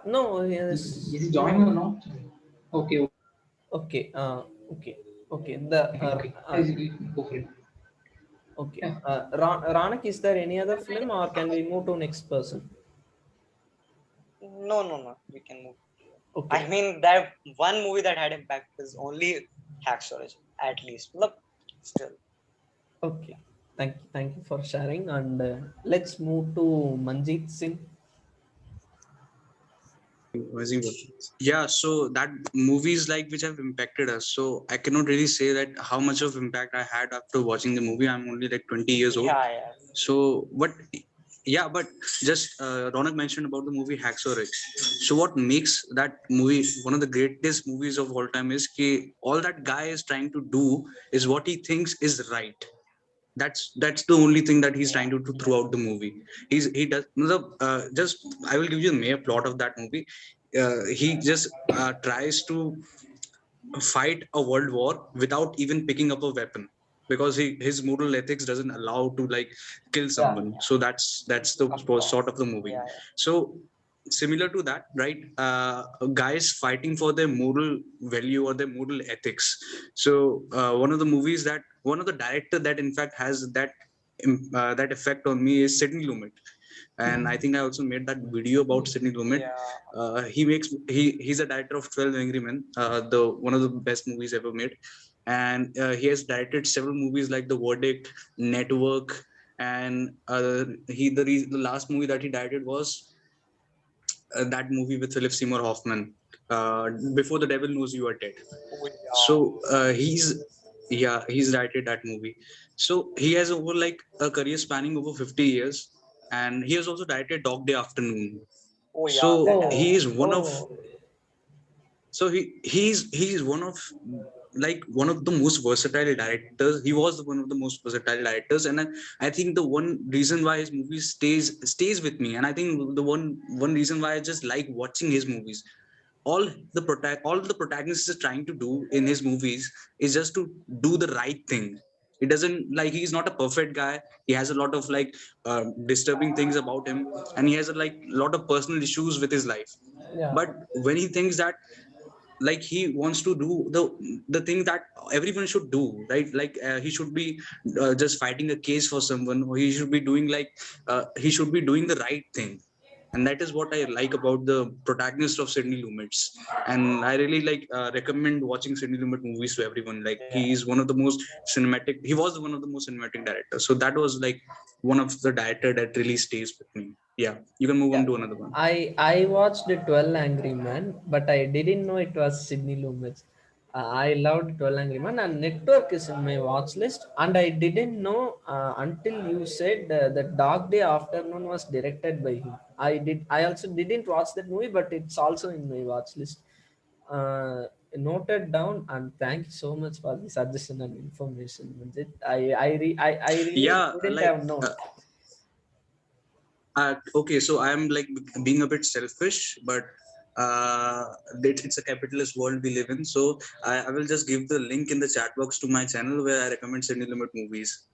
No, Is yes. he joining or not? Okay, Okay. Okay. Okay. The okay. Go for it. okay. Yeah. Ranak, is there any other film, or can we move to next person? No. We can move. Okay. I mean, that one movie that had impact is only Hacksaw, at least. Look, still. Okay. Thank you for sharing. And let's move to Manjeet Singh. Yeah, so that movies like which have impacted us. So I cannot really say that how much of impact I had after watching the movie. I'm only like 20 years old. Yeah. So, but just Ronak mentioned about the movie Hacksaw Ridge. So, what makes that movie one of the greatest movies of all time is that all that guy is trying to do is what he thinks is right. That's the only thing that he's trying to do throughout the movie. He does just I will give you the mere plot of that movie. He just tries to fight a world war without even picking up a weapon because his moral ethics doesn't allow to like kill someone. So that's the sort of the movie. Yeah. So similar to that, right? Guys fighting for their moral value or their moral ethics. So one of the director that in fact has that effect on me is Sidney Lumet. And I think I also made that video about Sidney Lumet. Yeah. He's a director of 12 Angry Men, the one of the best movies ever made, and he has directed several movies like The Verdict, Network, and the last movie that he directed was that movie with Philip Seymour Hoffman, Before the Devil Knows You Are Dead. Oh, yeah. So he's directed that movie. So he has over like a career spanning over 50 years, and he has also directed Dog Day Afternoon. Oh, yeah. So that- he is one of Oh, so he's one of the most versatile directors. He was one of the most versatile directors, and I think the one reason why his movies stays with me, and I think the one reason why I just like watching his movies. All the protagonist is trying to do in his movies is just to do the right thing. He doesn't like he's not a perfect guy. He has a lot of like disturbing things about him, and he has a lot of personal issues with his life. yeah. But when he thinks that like he wants to do the thing that everyone should do, right? Like he should be just fighting a case for someone, or he should be doing he should be doing the right thing. And that is what I like about the protagonist of Sidney Lumet. And I really recommend watching Sidney Lumet movies to everyone. Like he is one of the most cinematic. He was one of the most cinematic directors. So that was like one of the director that really stays with me. Yeah, you can move on to another one. I watched 12 Angry Men, but I didn't know it was Sidney Lumet. I loved 12 Angry Men, and Network is in my watch list. And I didn't know until you said that Dog Day Afternoon was directed by him. I also didn't watch that movie, but it's also in my watch list. Noted down, and thank you so much for the suggestion and information, Manjit. I really Yeah, didn't have known. Okay, so I'm like being a bit selfish, but it's a capitalist world we live in. So I will just give the link in the chat box to my channel where I recommend Sidney Lumet movies.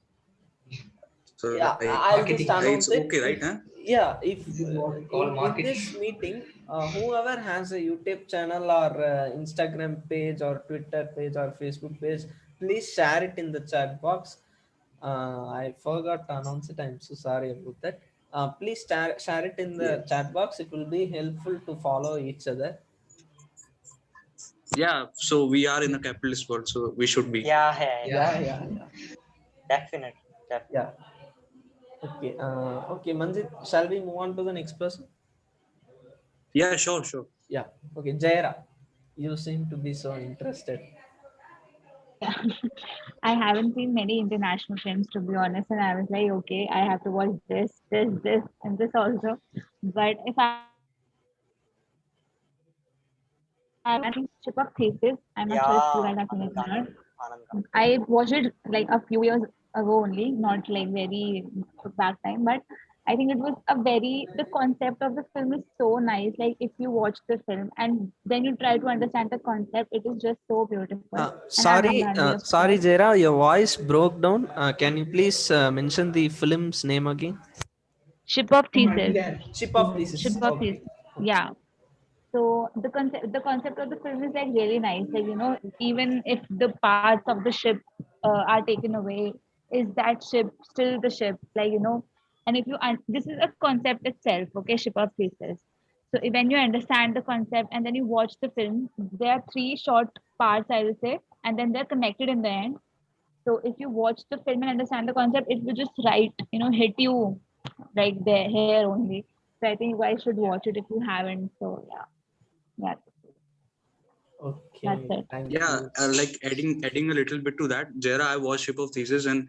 So Yeah, I'll just announce it's it. okay, right? Huh? Yeah, if This is what we call in marketing. this meeting, whoever has a YouTube channel or Instagram page or Twitter page or Facebook page, please share it in the chat box. I forgot to announce it. I'm so sorry about that. Please share it in the chat box. It will be helpful to follow each other. Yeah, so we are in a capitalist world, so we should be. Yeah. Definitely. Yeah. Okay. Okay, Manjit, shall we move on to the next person? Yeah, sure. Yeah. Okay, Jaira, you seem to be so interested. I haven't seen many international films, to be honest, and I was like, okay, I have to watch this, and this also. But if I Ship of Thesis, I'm not sure if you Yeah. guys have seen it or not. Anand. I watched it like a few years ago only, not like very back time, but I think it was the concept of the film is so nice. Like if you watch the film and then you try to understand the concept, it is just so beautiful. And Anand Gandhi, of Sorry, course. Jera, your voice broke down. Can you please mention the film's name again? Ship of Oh my Thesis. God. Ship of Ship Thesis. of Okay. Thesis. Yeah. So the concept of the film is like really nice. Like even if the parts of the ship are taken away, is that ship still the ship? And if this is a concept itself, okay, Ship of Thesis. So when you understand the concept and then you watch the film, there are three short parts, I will say, and then they're connected in the end. So if you watch the film and understand the concept, it will just hit you like there here only. So I think you guys should watch it if you haven't. So yeah, that's Okay. it. Thank Yeah, you. like adding a little bit to that, Jera, I watched Ship of Thesis, and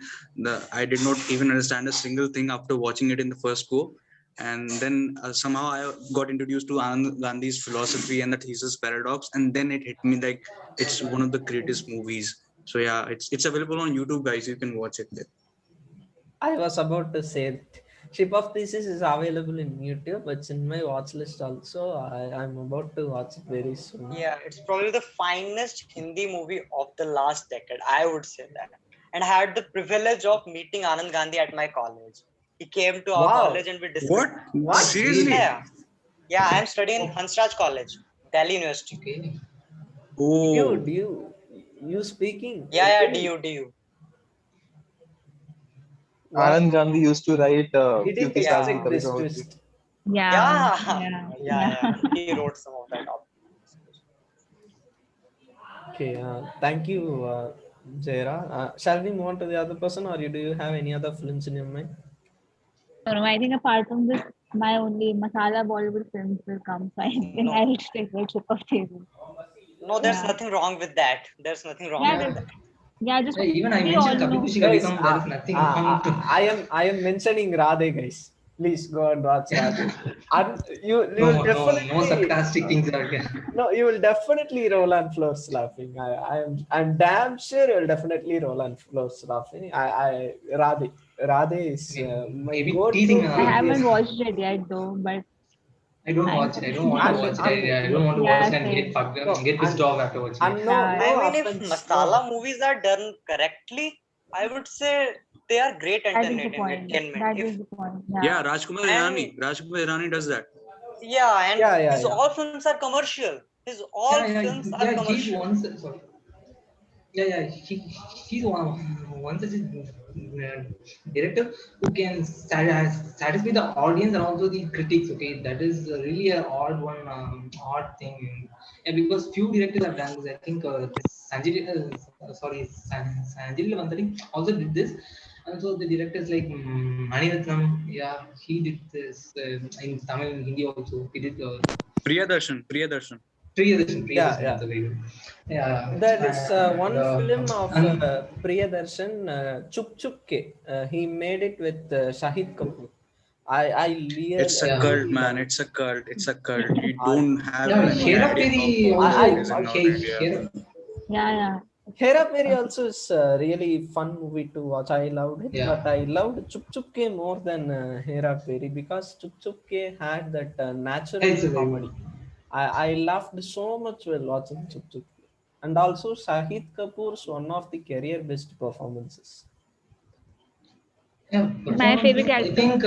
I did not even understand a single thing after watching it in the first go. And then somehow I got introduced to Anand Gandhi's philosophy and the thesis paradox, and then it hit me like it's one of the greatest movies. So yeah, it's available on YouTube, guys. You can watch it there. I was about to say it. Ship of Thesis is available in YouTube. It's in my watch list also. I'm about to watch it very soon. Yeah, it's probably the finest Hindi movie of the last decade. I would say that. And I had the privilege of meeting Anand Gandhi at my college. He came to our Wow. college and we discussed. What? What? Seriously? Yeah, yeah. I'm studying in Hansraj College, Delhi University. Okay. Oh, You speaking? Yeah, Really? DU. What? Anand Gandhi used to write few Didn't kistas in expect Yeah, Kabhi this Khushi. twist. Yeah, yeah, yeah, yeah. yeah. He wrote some of that up. Okay. Thank you, Jaira. Shall we move on to the other person, or do you have any other films in your mind? No, I think apart from this, my only masala Bollywood films will come. So I think No, I'll stick with Ship of Thesis. no. There's Yeah, nothing wrong with that. There's nothing wrong yeah, with Yeah. just that. yeah, just Yeah, even I we all mentioned Kabhi know. Khushi Kabhi Guys, Gum. There is nothing wrong to. I am mentioning Radhe, guys. Please go and watch Radhe. And you will No definitely sarcastic things are here. no, you will definitely roll on floors laughing. I'm damn sure you'll definitely roll on floors laughing. Radhe is my Maybe teasing. go-to I haven't BTS. watched it yet though, but I don't I'm watch it. I don't want to And watch it. and I don't want to watch yeah, it and same. get pissed and off after watching it. Yeah, no I mean, if offense, no. masala movies are done correctly, I would say they are great that is the point. entertainment. That If is the point. yeah, Yeah, Rajkumar and Irani. Rajkumar Irani does that. yeah, and Yeah. his all films are commercial. His all films are He's commercial. one. Sorry. Yeah. He's one such a director who can satisfy the audience and also the critics. Okay, that is really a odd thing. Yeah, because few directors have done this. I think this Sanjay Leela Bhansali also did this. And so the directors like Maniratnam, yeah, he did this in Tamil and Hindi also. He did Priyadarshan. Priyadarshan Yeah. also very good. Yeah, There is one film of and Priyadarshan, Chup Chup Ke. He made it with Shahid Kapoor. I It's a yeah. cult, really man. love. It's a cult. It's a cult. You I don't have Yeah, any Hera idea Peri how powerful it also is in North okay. India. yeah. Hera Peri also is a really fun movie to watch. I loved it, Yeah, but I loved Chup Chup Ke more than Hera Peri because Chup Chup Ke had that natural it's a very comedy. good. I laughed so much while watching Chup Chup Ke. And also Shahid Kapoor's one of the career best performances. Yeah, My favorite performances. I character was think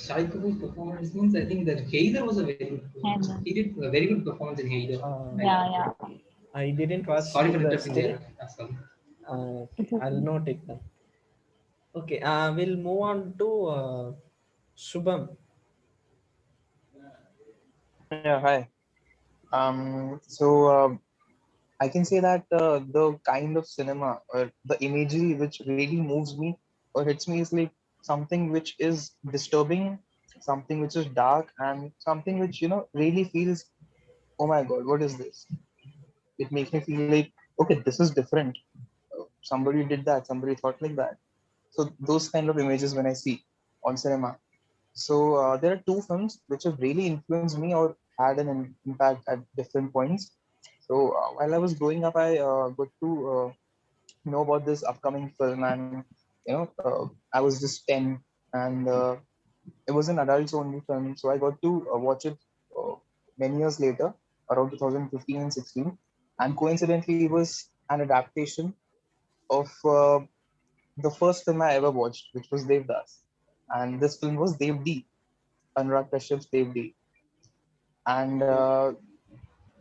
Shahid Kapoor's performance means I think that Haider was a very good. Hannah. He did a very good performance in Haider. Uh, I Yeah, liked it. yeah. I didn't watch Sorry for Haider interrupting still. there. Sorry. It's I'll okay. note it down. Okay, we'll move on to Shubham. Yeah, hi. So I can say that the kind of cinema or the imagery which really moves me or hits me is like something which is disturbing, something which is dark, and something which really feels, oh my god, what is this? It makes me feel like, okay, this is different. Somebody did that, somebody thought like that. So those kind of images when I see on cinema. So there are two films which have really influenced me or had an impact at different points. So while I was growing up, I got to know about this upcoming film, and I was just 10, and It was an adults only film, so I got to watch it many years later, around 2015 and 16. And coincidentally, it was an adaptation of the first film I ever watched, which was Devdas. And this film was Devdi, Anurag Kashyap's Devdi. And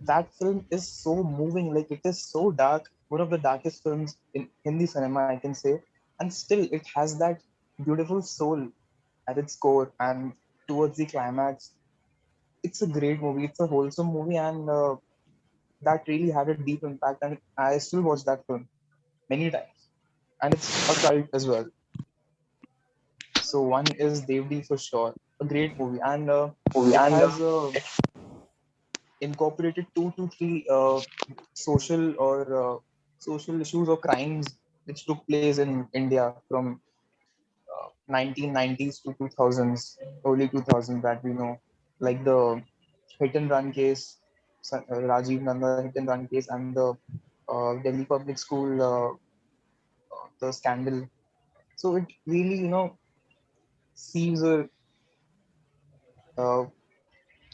that film is so moving, like it is so dark, one of the darkest films in Hindi cinema, I can say. And still, it has that beautiful soul at its core. And towards the climax, it's a great movie. It's a wholesome movie, and that really had a deep impact. And I still watch that film many times, and it's a cult as well. So one is Devdi for sure, a great movie, and Movie it and has incorporated 2 to 3 social issues or crimes which took place in India from 1990s to 2000s, early 2000s that we know, like the hit and run case, Rajiv Nanda hit and run case, and the Delhi Public School, the scandal. So it really, sees uh,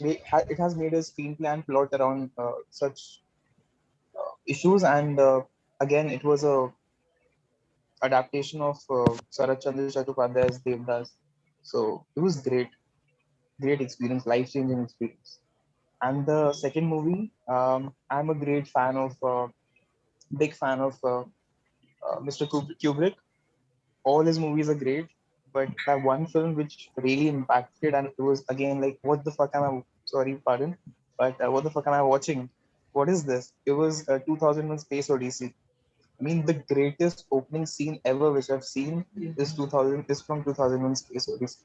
it has made a screenplay and plot around such issues, and again, it was a adaptation of Sarat Chandra Chattopadhyay's Devdas. So it was great experience, life changing experience. And the second movie, I'm a great fan of, big fan of Mr. Kubrick. All his movies are great, but that one film which really impacted, and it was again like, what the fuck am I? Sorry, pardon, but what the fuck am I watching? What is this? It was 2001 Space Odyssey. I mean, the greatest opening scene ever which I've seen is from 2001 Space Odyssey.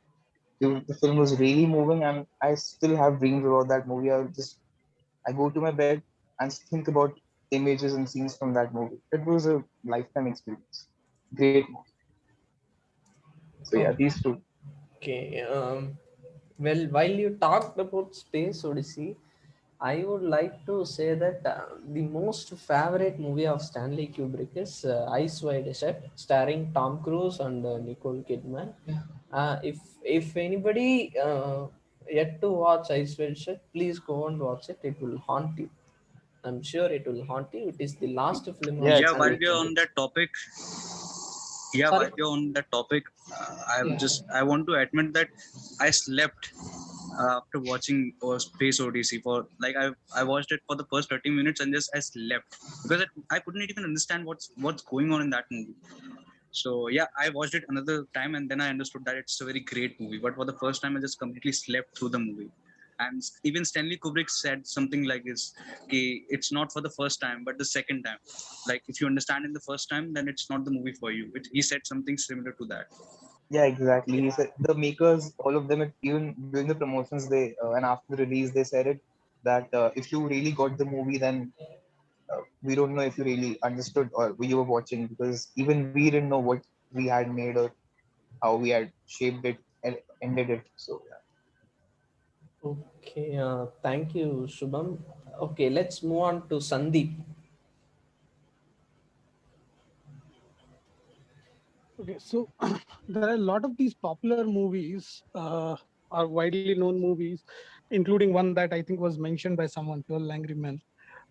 The film was really moving, and I still have dreams about that movie. I go to my bed and think about images and scenes from that movie. It was a lifetime experience. Great movie. So yeah, these two. Okay. Well, while you talked about Space Odyssey, I would like to say that the most favorite movie of Stanley Kubrick is Eyes Wide Shut, starring Tom Cruise and Nicole Kidman. If anybody yet to watch Eyes Wide Shut, please go and watch it. It will haunt you. I'm sure it will haunt you. It is the last film of Yeah, Yeah, it's while Stanley great. we are Kubrick. on that topic, Sorry. I want to admit that I slept after watching Space Odyssey for like I watched it for the first 30 minutes and just I slept because I couldn't even understand what's going on in that movie. So yeah, I watched it another time and then I understood that it's a very great movie. But for the first time, I just completely slept through the movie. And even Stanley Kubrick said something like this: "Okay, it's not for the first time, but the second time. Like if you understand in the first time, then it's not the movie for you." He said something similar to that. Yeah, exactly. He said the makers, all of them, even during the promotions, they and after the release, they said it that if you really got the movie, then we don't know if you really understood or you were watching, because even we didn't know what we had made or how we had shaped it and ended it. So yeah. Okay, thank you, Shubham. Okay, let's move on to Sandeep. Okay, so there are a lot of these popular movies, or widely known movies, including one that I think was mentioned by someone, 12 Angry Men.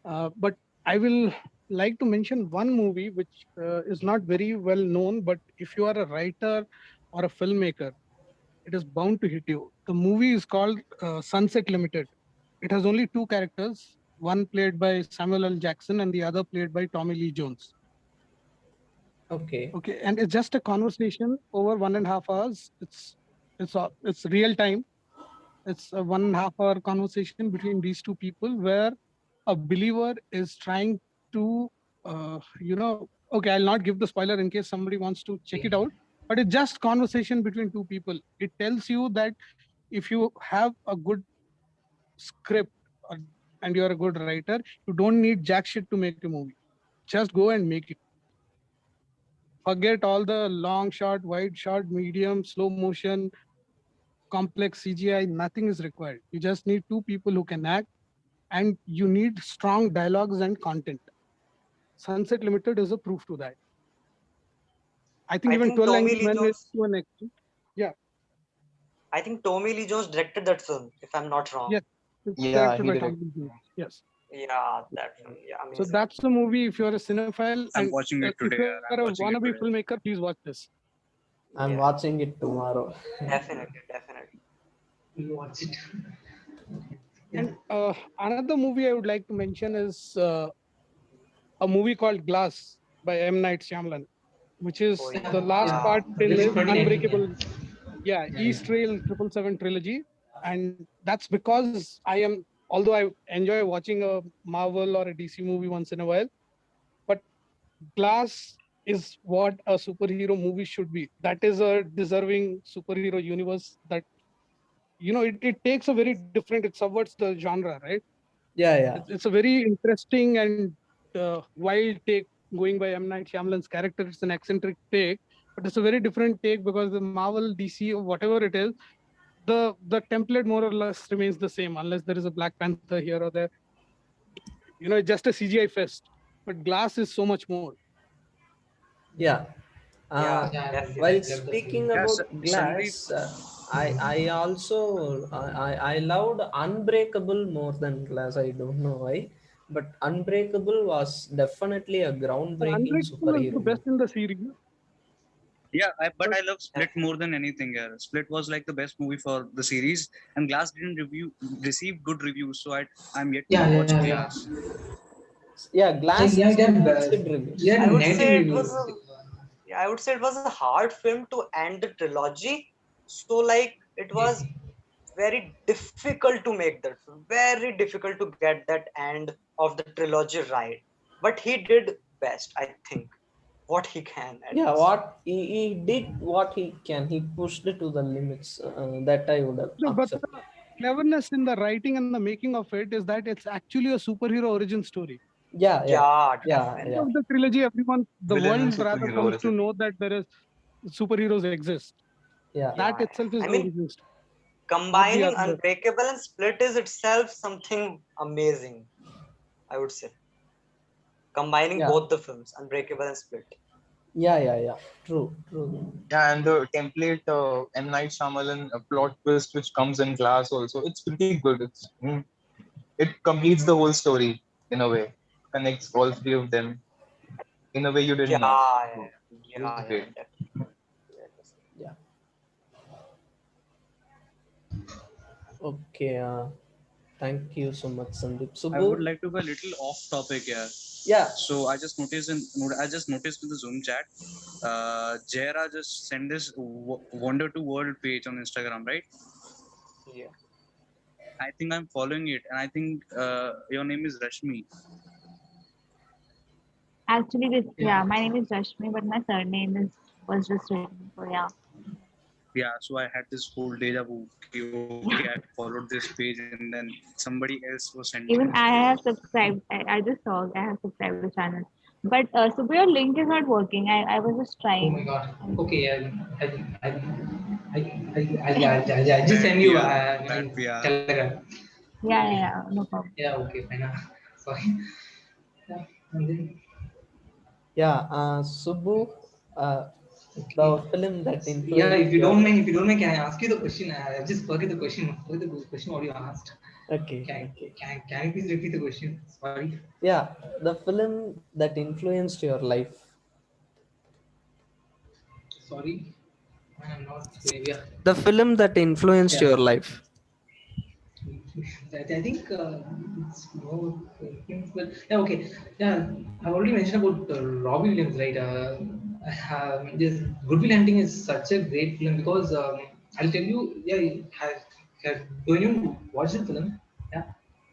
But I will like to mention one movie which is not very well known, but if you are a writer or a filmmaker, it is bound to hit you. The movie is called Sunset Limited. It has only two characters, one played by Samuel L. Jackson and the other played by Tommy Lee Jones. Okay, Okay, and it's just a conversation over 1.5 hours. It's real time. It's a 1.5 hour conversation between these two people where a believer is trying to, okay, I'll not give the spoiler in case somebody wants to check it out, but it's just conversation between two people. It tells you that if you have a good script or, and you're a good writer, you don't need jack shit to make a movie. Just go and make it. Forget all the long shot, wide shot, medium, slow motion, complex CGI. Nothing is required. You just need two people who can act, and you need strong dialogues and content. Sunset Limited is a proof to that. I think I even think 12 Tommy Angry Lee Men is Jones. to an extent. Yeah. I think Tommy Lee Jones directed that film, if I'm not wrong. Yes, it's Yeah, directed he by did Tom it. Lee Jones. Yes. Yeah, that film. Yeah, So amazing. that's the movie. If you're a cinephile I'm and watching it if today. you're Yeah, a I'm watching it wannabe today. filmmaker, please watch this. I'm Yeah, watching it tomorrow. definitely, definitely. You watch it. Yeah. And another movie I would like to mention is a movie called Glass by M. Night Shyamalan, which Oh is the yeah, last Yeah. part in Released his 2019. Yeah. Unbreakable, yeah, Yeah. East Trail 777 trilogy. And that's because although I enjoy watching a Marvel or a DC movie once in a while, but Glass is what a superhero movie should be. That is a deserving superhero universe that, it takes a very different, it subverts the genre, right? Yeah, yeah. It's a very interesting and wild take going by M. Night Shyamalan's character. It's an eccentric take, but it's a very different take because the Marvel, DC, or whatever it is, the template more or less remains the same unless there is a Black Panther here or there. It's just a CGI fest. But Glass is so much more. Yeah. yeah, Yeah, I While love the speaking film. Yeah, about Sandeep. Glass, I also I loved Unbreakable more than Glass. I don't know why, but Unbreakable was definitely a groundbreaking Unbreakable is the superhero best movie. in the series. Yeah, but But I love Split more than anything. Yeah, Split was like the best movie for the series, and Glass didn't receive good reviews, so I'm yet to Yeah, watch yeah, yeah. Glass. Yeah, Yeah, Glass yeah, received yeah. mixed Yeah, reviews. I would negative say it was reviews. a yeah, I would say it was a hard film to end the trilogy. So like it was very difficult to make that film. Very difficult to get that end of the trilogy right. But he did best, I think, what he can at Yeah, least. what he did what he can. He pushed it to the limits that I would have no, but the accepted. cleverness in the writing and the making of it is that it's actually a superhero origin story. Yeah, yeah, Yeah, yeah, End yeah, of definitely. the trilogy, everyone, the Villain and world rather superhero comes to origin. know that there is superheroes exist. yeah. That Yeah. itself is I the mean, origin story, not the combining other. Unbreakable and Split is itself something amazing, I would say. Combining Yeah, both the films, Unbreakable and Split. yeah. True, true. Yeah, and the template M. Night Shyamalan plot twist which comes in Glass also, it's pretty good. It completes the whole story in a way, connects all three of them in a way you Yeah, didn't know. yeah, So it was yeah, yeah, great. definitely. Yeah. Okay. Thank you so much, Sandeep. I would Subbu. like to go a little off topic here. Yeah. So I just noticed in the Zoom chat, Jaira just sent this Wonder to World page on Instagram, right? Yeah. I think I'm following it, and I think your name is Rashmi. Actually, Yeah. my name is Rashmi, but my surname was just written. So yeah. Yeah, so I had this whole deja vu. Okay, I followed this page, and then somebody else was sending me this Even page. I have subscribed. I just saw I have subscribed the channel. But so your link is not working. I was just Oh my trying. god. Okay, I just send That you PR, my that PR. Telegram. Yeah, no problem. Yeah, okay, fine. Sorry. Yeah, and then Yeah. Subbu. The okay. film that Yeah, influenced your if you don't mind, can I ask you the question? I just forget the question. Forget the question what you asked. okay, Can okay. can you please repeat the question? Sorry. Yeah, the film that influenced your life. Sorry. I'm not yeah. The film that influenced Yeah. your life. I think it's more things, but yeah, okay. Yeah, I already mentioned about Robbie Williams, right? This Good Will Hunting is such a great film because I'll tell you, yeah, when you watch the film, yeah,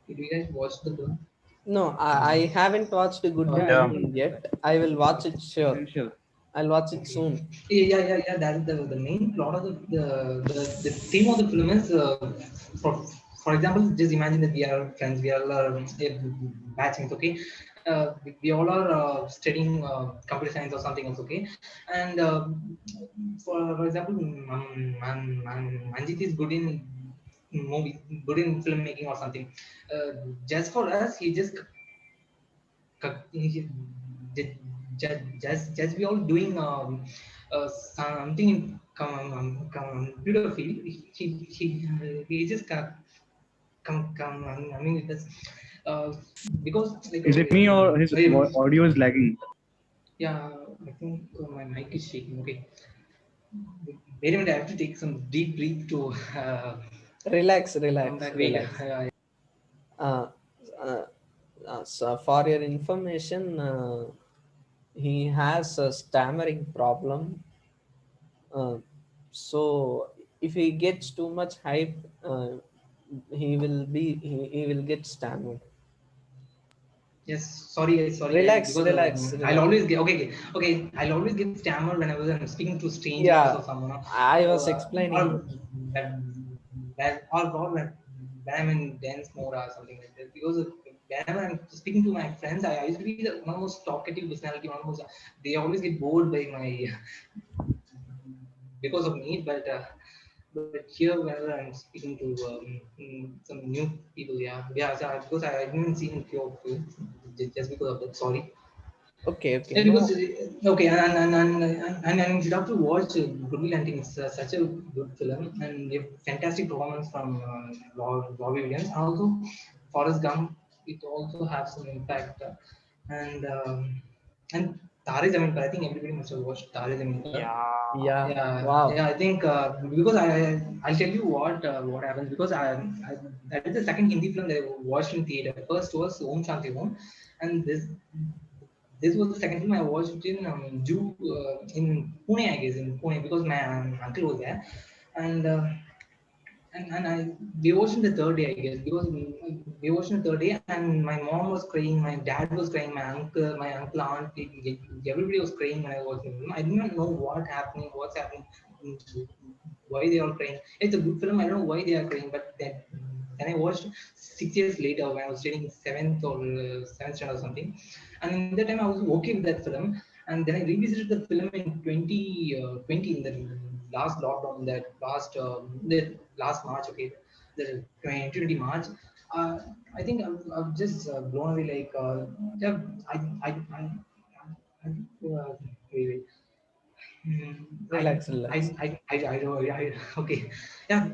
did you guys watch the film? No, I haven't watched Good Will Yeah, Yeah, Hunting yet. I will watch it sure. sure. I'll watch it Okay. soon. Yeah. That's the main plot of the theme of the film is for for example, just imagine that we are friends, we are batchmates, okay? We all are studying computer science or something else, okay? And for example, Manjit is good in movie, good in filmmaking or something. Just for us, he just just we all doing something come on, beautiful. He just come. I mean, it is because like Is it me or his audio is lagging? yeah, I think my mic is shaking. Okay, wait a minute. I have to take some deep breath to Relax, come relax, back. Wait, relax. Uh, uh, so for your information, he has a stammering problem. Uh, so if he gets too much hype, he will get stammered. yes, sorry, Relax, because relax, I'll relax. always get okay. I'll always get stammered whenever I'm speaking to strangers Yeah, or someone, I was or explaining. when I'm in dance mode or something like that. Because whenever I'm speaking to my friends, I used to be the one of the most talkative personality. Almost they always get bored by my because of me, but here whenever I'm speaking to some new people, so because I didn't see in few of you just because of that. Sorry. Okay, okay, Yeah, because no. okay, and you have to watch Good Will Hunting. It's such a good film, and a fantastic performance from Robbie Williams. And also, Forrest Gump. It also has some impact, and Tare Zameen Par. I think everybody must have watched Tare Zameen Par. Yeah, Yeah. wow. I think because I'll tell you what happens because I that is the second Hindi film that I watched in theater. First was Om Shanti Om, and this was the second film I watched in in Pune, I guess, in Pune because my uncle was there, and and I we watched it the third day, I guess, because we watched it the third day, and my mom was crying, my dad was crying, my uncle, aunt, everybody was crying when I watched the film. I did not know what's happening, why they are crying. It's a good film. I don't know why they are crying, but then I watched 6 years later when I was studying seventh or seventh standard or something, and in that time I was okay with that film, and then I revisited the film in 2020 in the last lockdown, that last March, okay, the 2020 March. Uh, I think I'm just blown away. Like, yeah, I, wait, wait. Mm, Relax, relax. okay, yeah,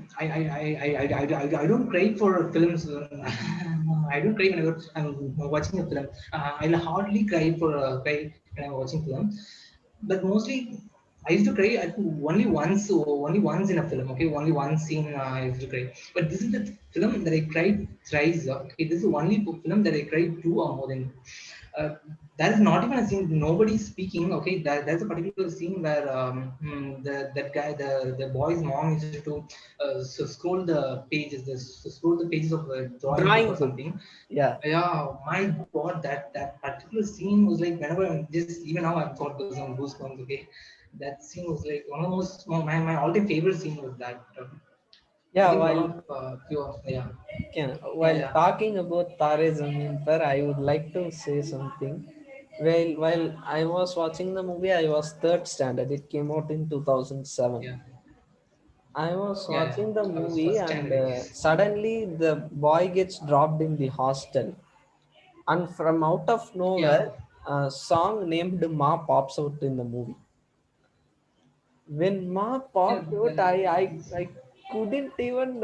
I don't crave for films. I don't crave whenever I'm watching a film. I'll hardly cry when I'm watching film, but mostly I used to cry only once in a film. Okay, only one scene I used to cry. But this is the film that I cried thrice. Okay, this is the only film that I cried two or more than. Uh, that is not even a scene. Nobody's speaking. Okay, there's a particular scene where that guy, the boy's mom used to scroll the pages, scroll the pages of a drawing book Drawing or book. something. Yeah, Yeah, my God, that particular scene was like whenever I'm just even now I've got some goosebumps. Okay, that scene was like one of the most my all-time favorite scene was that. I yeah. think one of few of While yeah. talking about Tare Zameen Par, I would like to say something. While I was watching the movie, I was third standard. It came out in 2007. Yeah, I was yeah. watching the I was movie, first and standard, I guess. suddenly the boy gets dropped in the hostel, and from out of Yeah, nowhere, a song named "Ma" pops out in the movie. When Ma yeah. popped out, I couldn't even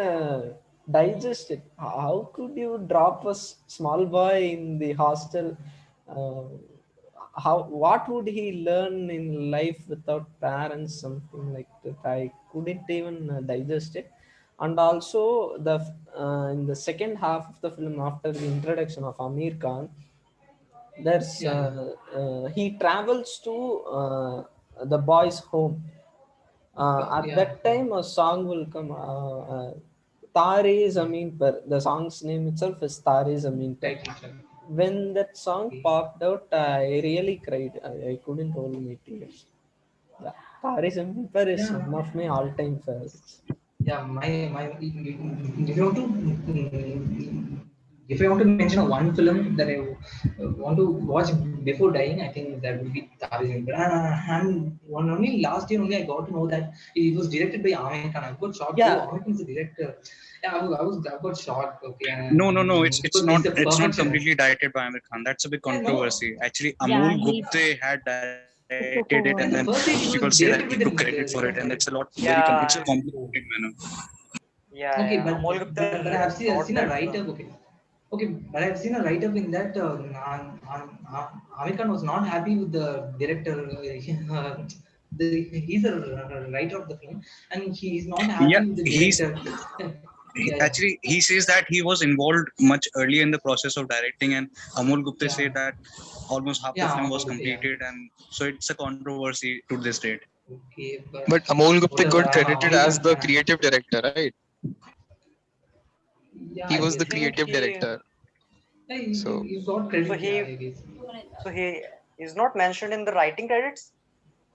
digest it. How could you drop a small boy in the hostel? Uh, how what would he learn in life without parents? Something like that. I couldn't even digest it. And also the in the second half of the film, after the introduction of Amir Khan, there's Yeah, he travels to the boy's home. At yeah. that time, a song will come. Tare Zameen Par. The song's name itself is Tare Zameen Par. Title track. When that song Okay. popped out, I really cried. I couldn't hold my tears. Yeah. Tare Zameen Par is Yeah, one of my all-time favorites. yeah. My if you want to if I want to mention a one film that I want to watch before dying, I think that would be Tare Zameen Par. And only last year only I got to know that it was directed by Amir Khan. I got shocked. Oh, Yeah, Amir Khan is the director. Yeah, I got shocked. Okay, No. because it's a It's not perfection. completely directed by Amir Khan. That's a big Yeah, no. controversy. Actually, Yeah, Amol he Gupte had directed directed it, and then First he people was say that he directed took with credit for it, and it's a lot it's a Yeah, complicated manner. Okay, yeah. Amol Gupta but I've wrote seen a that write film. up. Okay, but I've seen a write up in that Amir Khan was not happy with the director. He's a writer of the film, and he is not Yeah, happy with the he's director. Yeah, yeah. actually he says that he was involved much early in the process of directing, and Amol Gupta Yeah. said that almost half the Yeah, film Amol was Gupta, yeah. completed, and so it's a controversy to this date. Okay, But Amol Gupta whatever. got I'm a credited Amir as Khan the fan. creative director, right? Yeah, He I was I the guess. think creative director. Yeah, So you got so. credit. Yeah, I guess. He is not mentioned in the writing credits.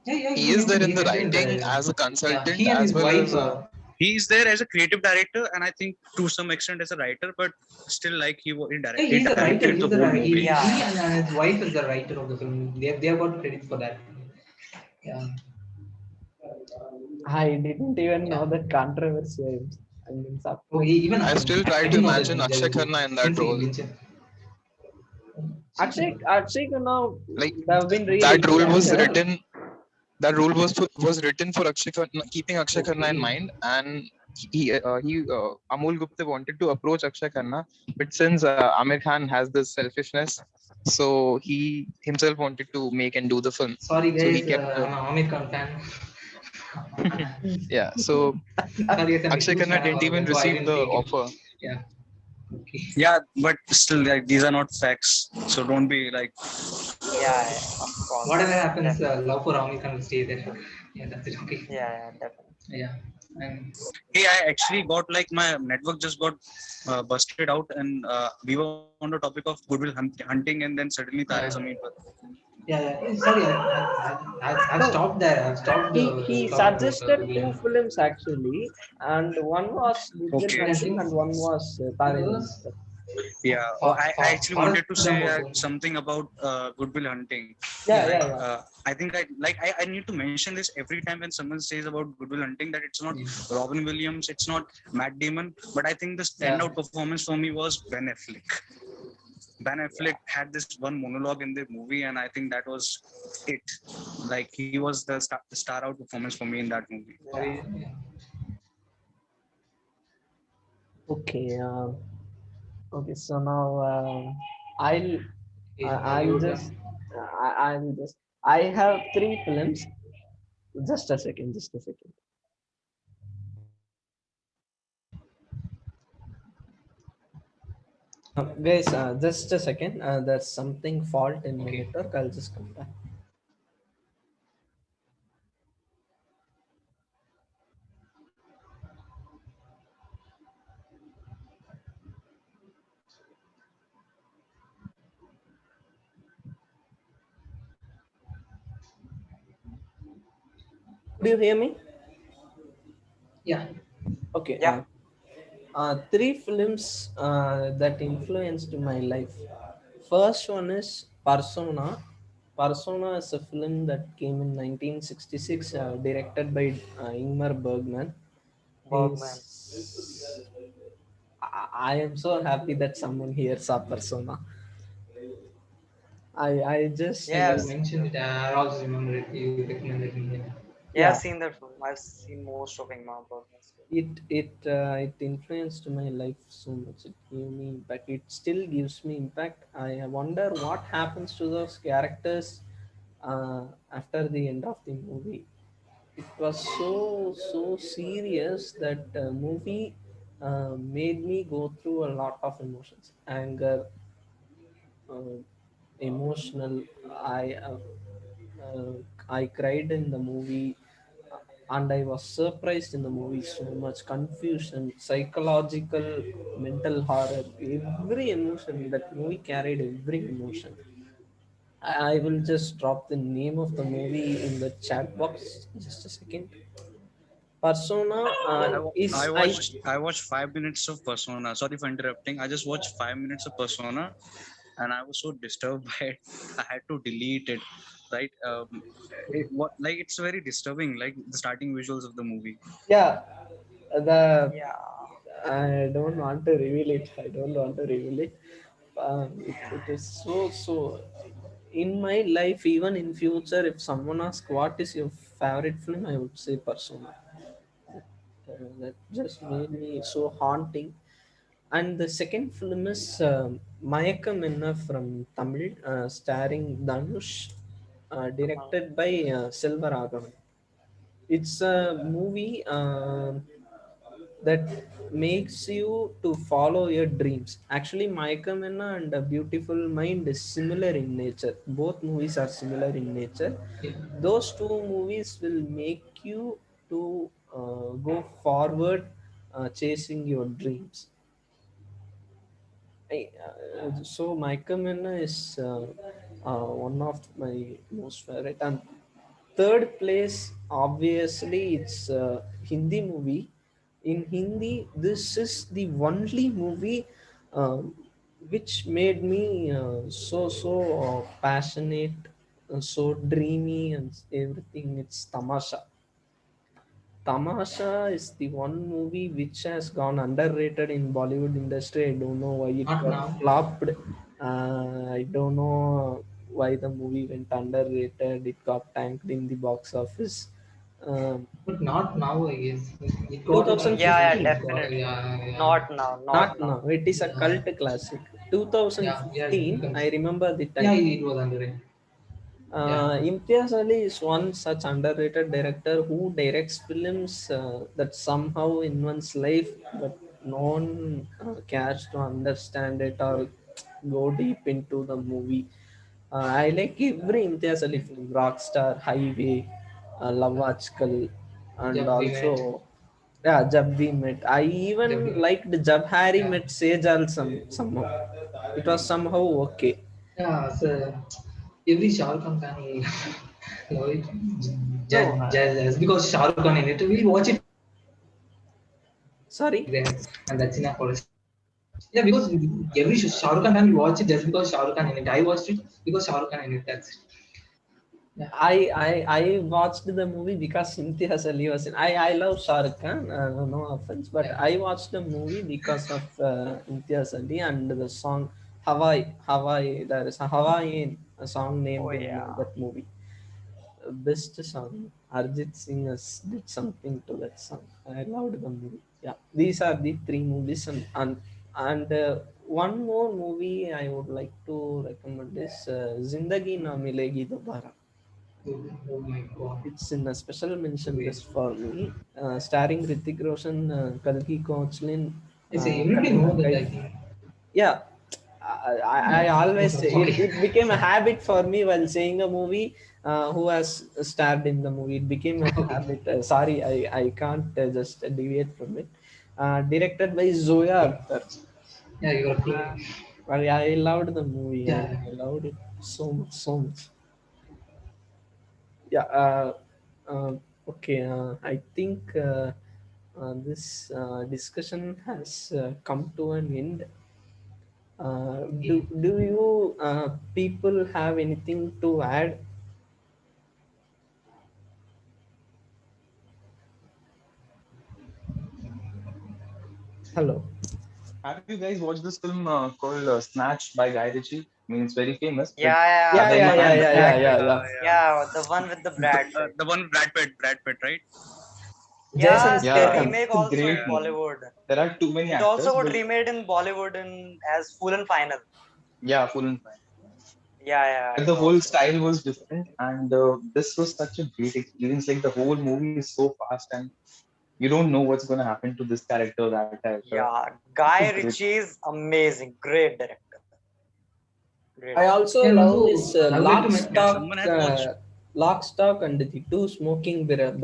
Yeah, he is there in he the mentioned writing that. as a Yeah, consultant he and as his well wife. as He is there as a creative director, and I think to some extent as a writer, but still like Yeah, he he's a writer. directed the He's a whole he, movie. Yeah, he and his wife is the writer of the film. They have got credit for that. Yeah, I didn't even know yeah. that controversy. I mean, Oh, surprised. even I still I try to didn't know that imagine there Akshay is Khanna in that since he role. mentioned. Akshay Khanna, Like they have been really that role good was actor. written. That role was written for Akshay Khanna, keeping Akshay Khanna in Okay. mind, and Amol Gupta wanted to approach Akshay Khanna, but since Amir Khan has this selfishness, so he himself wanted to make and do the film. Sorry So he guys, kept I'm an Amir Khan fan. yeah. So Sorry guys, I'm a Akshay huge Khanna fan of didn't Amir even Khan, so I receive didn't the take it. offer. Yeah. Okay. Yeah, but still, like these are not facts, so don't be like. yeah, of course. Whatever happens, Definitely. love for Amir Khan will stay there. Yeah, that's it. Okay. Yeah, definitely. Yeah. And Hey, I actually got like my network just got busted out, and we were on the topic of Goodwill Hunting, and then suddenly Tare yeah. Zameen Par. Yeah. Sorry, I've No, stopped there. I've stopped he stopped with suggested Goodwill two Hunting. films actually, and one was Good Will Okay. Hunting and one was Tare Zameen Because Par. Yeah, I actually wanted to say also. something about Goodwill Hunting. Yeah, Yeah. yeah. I think I need to mention this every time when someone says about Goodwill Hunting that it's not Yeah. Robin Williams, it's not Matt Damon, but I think the standout performance for me was Ben Affleck. Ben Affleck had this one monologue in the movie, and I think that was it. Like he was the star out performance for me in that movie. Sorry. Okay. Okay. So now I'll Yeah. I'll just I'll just I have three films. Just a second. Just a second. Guys, just a second. There's something fault in my Okay. network. I'll just come back. Could you hear me? Yeah. Okay. Yeah. Three films that influenced my life. First one is Persona. Persona is a film that came in 1966, directed by Ingmar Bergman. Bergman. I am so happy that someone here saw Persona. I just Yeah, you Yes. mentioned it. I also remember it. You recommended me. Yeah, I've yeah, seen that film. I've seen most of Ingmar Bergman's film. it influenced my life so much. It gave me impact. It still gives me impact. I wonder what happens to those characters after the end of the movie. It was so serious that movie made me go through a lot of emotions, anger, uh, emotional. Uh, I cried in the movie, and I was surprised in the movie so much. Confusion, psychological, mental horror, every emotion that movie carried. Every emotion. I will just drop the name of the movie in the chat box. Just a second. Persona is I watched 5 minutes of Persona. Sorry for interrupting. I just watched 5 minutes of Persona, and I was so disturbed by it. I had to delete it. Right? It's very disturbing. Like the starting visuals of the movie. yeah, the Yeah. I don't want to reveal it. I don't want to reveal it. It is so. in my life, even in future, if someone asks what is your favorite film, I would say Persona. That just made me so haunting. And the second film is Mayakam Enna from Tamil, starring Dhanush, Uh-huh. directed by Selva Raghavan. It's a movie that makes you to follow your dreams. Actually, Mayakam Enna and A Beautiful Mind is similar in nature. Both movies are similar in nature. Yeah. Those two movies will make you to go forward, chasing your dreams. So Michael Manna is one of my most favorite. And third place, obviously, it's Hindi movie. In Hindi, this is the only movie um, which made me passionate, so dreamy, and everything. It's Tamasha. Tamasha is the one movie which has gone underrated in Bollywood industry. I don't know why it Not got now. flopped. I don't know why the movie went underrated. It got tanked in the box office. Um, But not now, I guess. It got Yeah, yeah, 2015. definitely. yeah, yeah, Not now, not Not now. now. It is a yeah, cult classic. yeah, yeah. 2015. I remember the Yeah, time. it was underrated. Yeah, Imtiaz Ali is one such underrated director who directs films that somehow in one's life, but no one cares to understand it or go deep into the movie. I like every Imtiaz Ali film, Rockstar, Highway, Love Ajkal, and Jab we met. also yeah, Jab We Met. I Jab we even met. liked Jab Harry Yeah, Met Sejal somehow. It was somehow okay. yeah. So every Shah Rukh Khan fan will love it. No, Just because Shah Rukh Khan in it, we watch it sorry. there, and that's enough for us. Yeah, because every Shah Rukh Khan fan will watch it just because Shah Rukh Khan in it. I watched it because Shah Rukh Khan in it. That's it. Yeah. I watched the movie because Imtiaz Ali was in. I love Shah Rukh Khan, no offense, but Yeah. I watched the movie because of Imtiaz Ali and the song Hawaii. Hawaii. There is a Hawaiian a song Oh named in yeah. that movie. Best song. Arjit Singh has did something to that song. I loved the movie. Yeah, these are the three movies, and one more movie I would like to recommend is Zindagi Na Milegi Dobara. Oh, oh my God. It's in a special mention Wait. list for me, starring Hrithik Roshan, Kalki Koechlin, I say everybody Katrina know that I Kaif. think. Yeah, I always Okay. it became a habit for me while saying a movie. Who has starred in the movie? It became a Okay. habit. Sorry, I can't just deviate from it. Directed by Zoya Akhtar. Yeah, you are clean. I loved the movie. Yeah. I loved it so much, so much. Yeah. Uh, okay. I think this discussion has come to an end. Do you people have anything to add? Hello. Have you guys watched this film called Snatch by Guy Ritchie? I mean, it's very famous, but Yeah, yeah, Yeah, have the yeah, you one yeah, with had the the yeah, chance? yeah, Brad yeah, Pitt. yeah. Yeah. Yeah, the one with the Brad Pitt. The one with Brad Pitt, right? Jason Yeah, the Yeah, Statham. remake it's a also in great Yeah. movie. Bollywood. There are too many It also actors, got but remade in Bollywood in as Full and Final. yeah, full and fine. Yeah, yeah, But it the whole also. style was different, and this was such a great experience. Like the whole movie is so fast, and you don't know what's going to happen to this character, that character. Yeah, It's a Guy great. Ritchie is amazing. Great director. Great I director. also And love also, this I would like to Yeah. mention. Someone has watched. Lock, Stock, and the Two Smoking Barrels,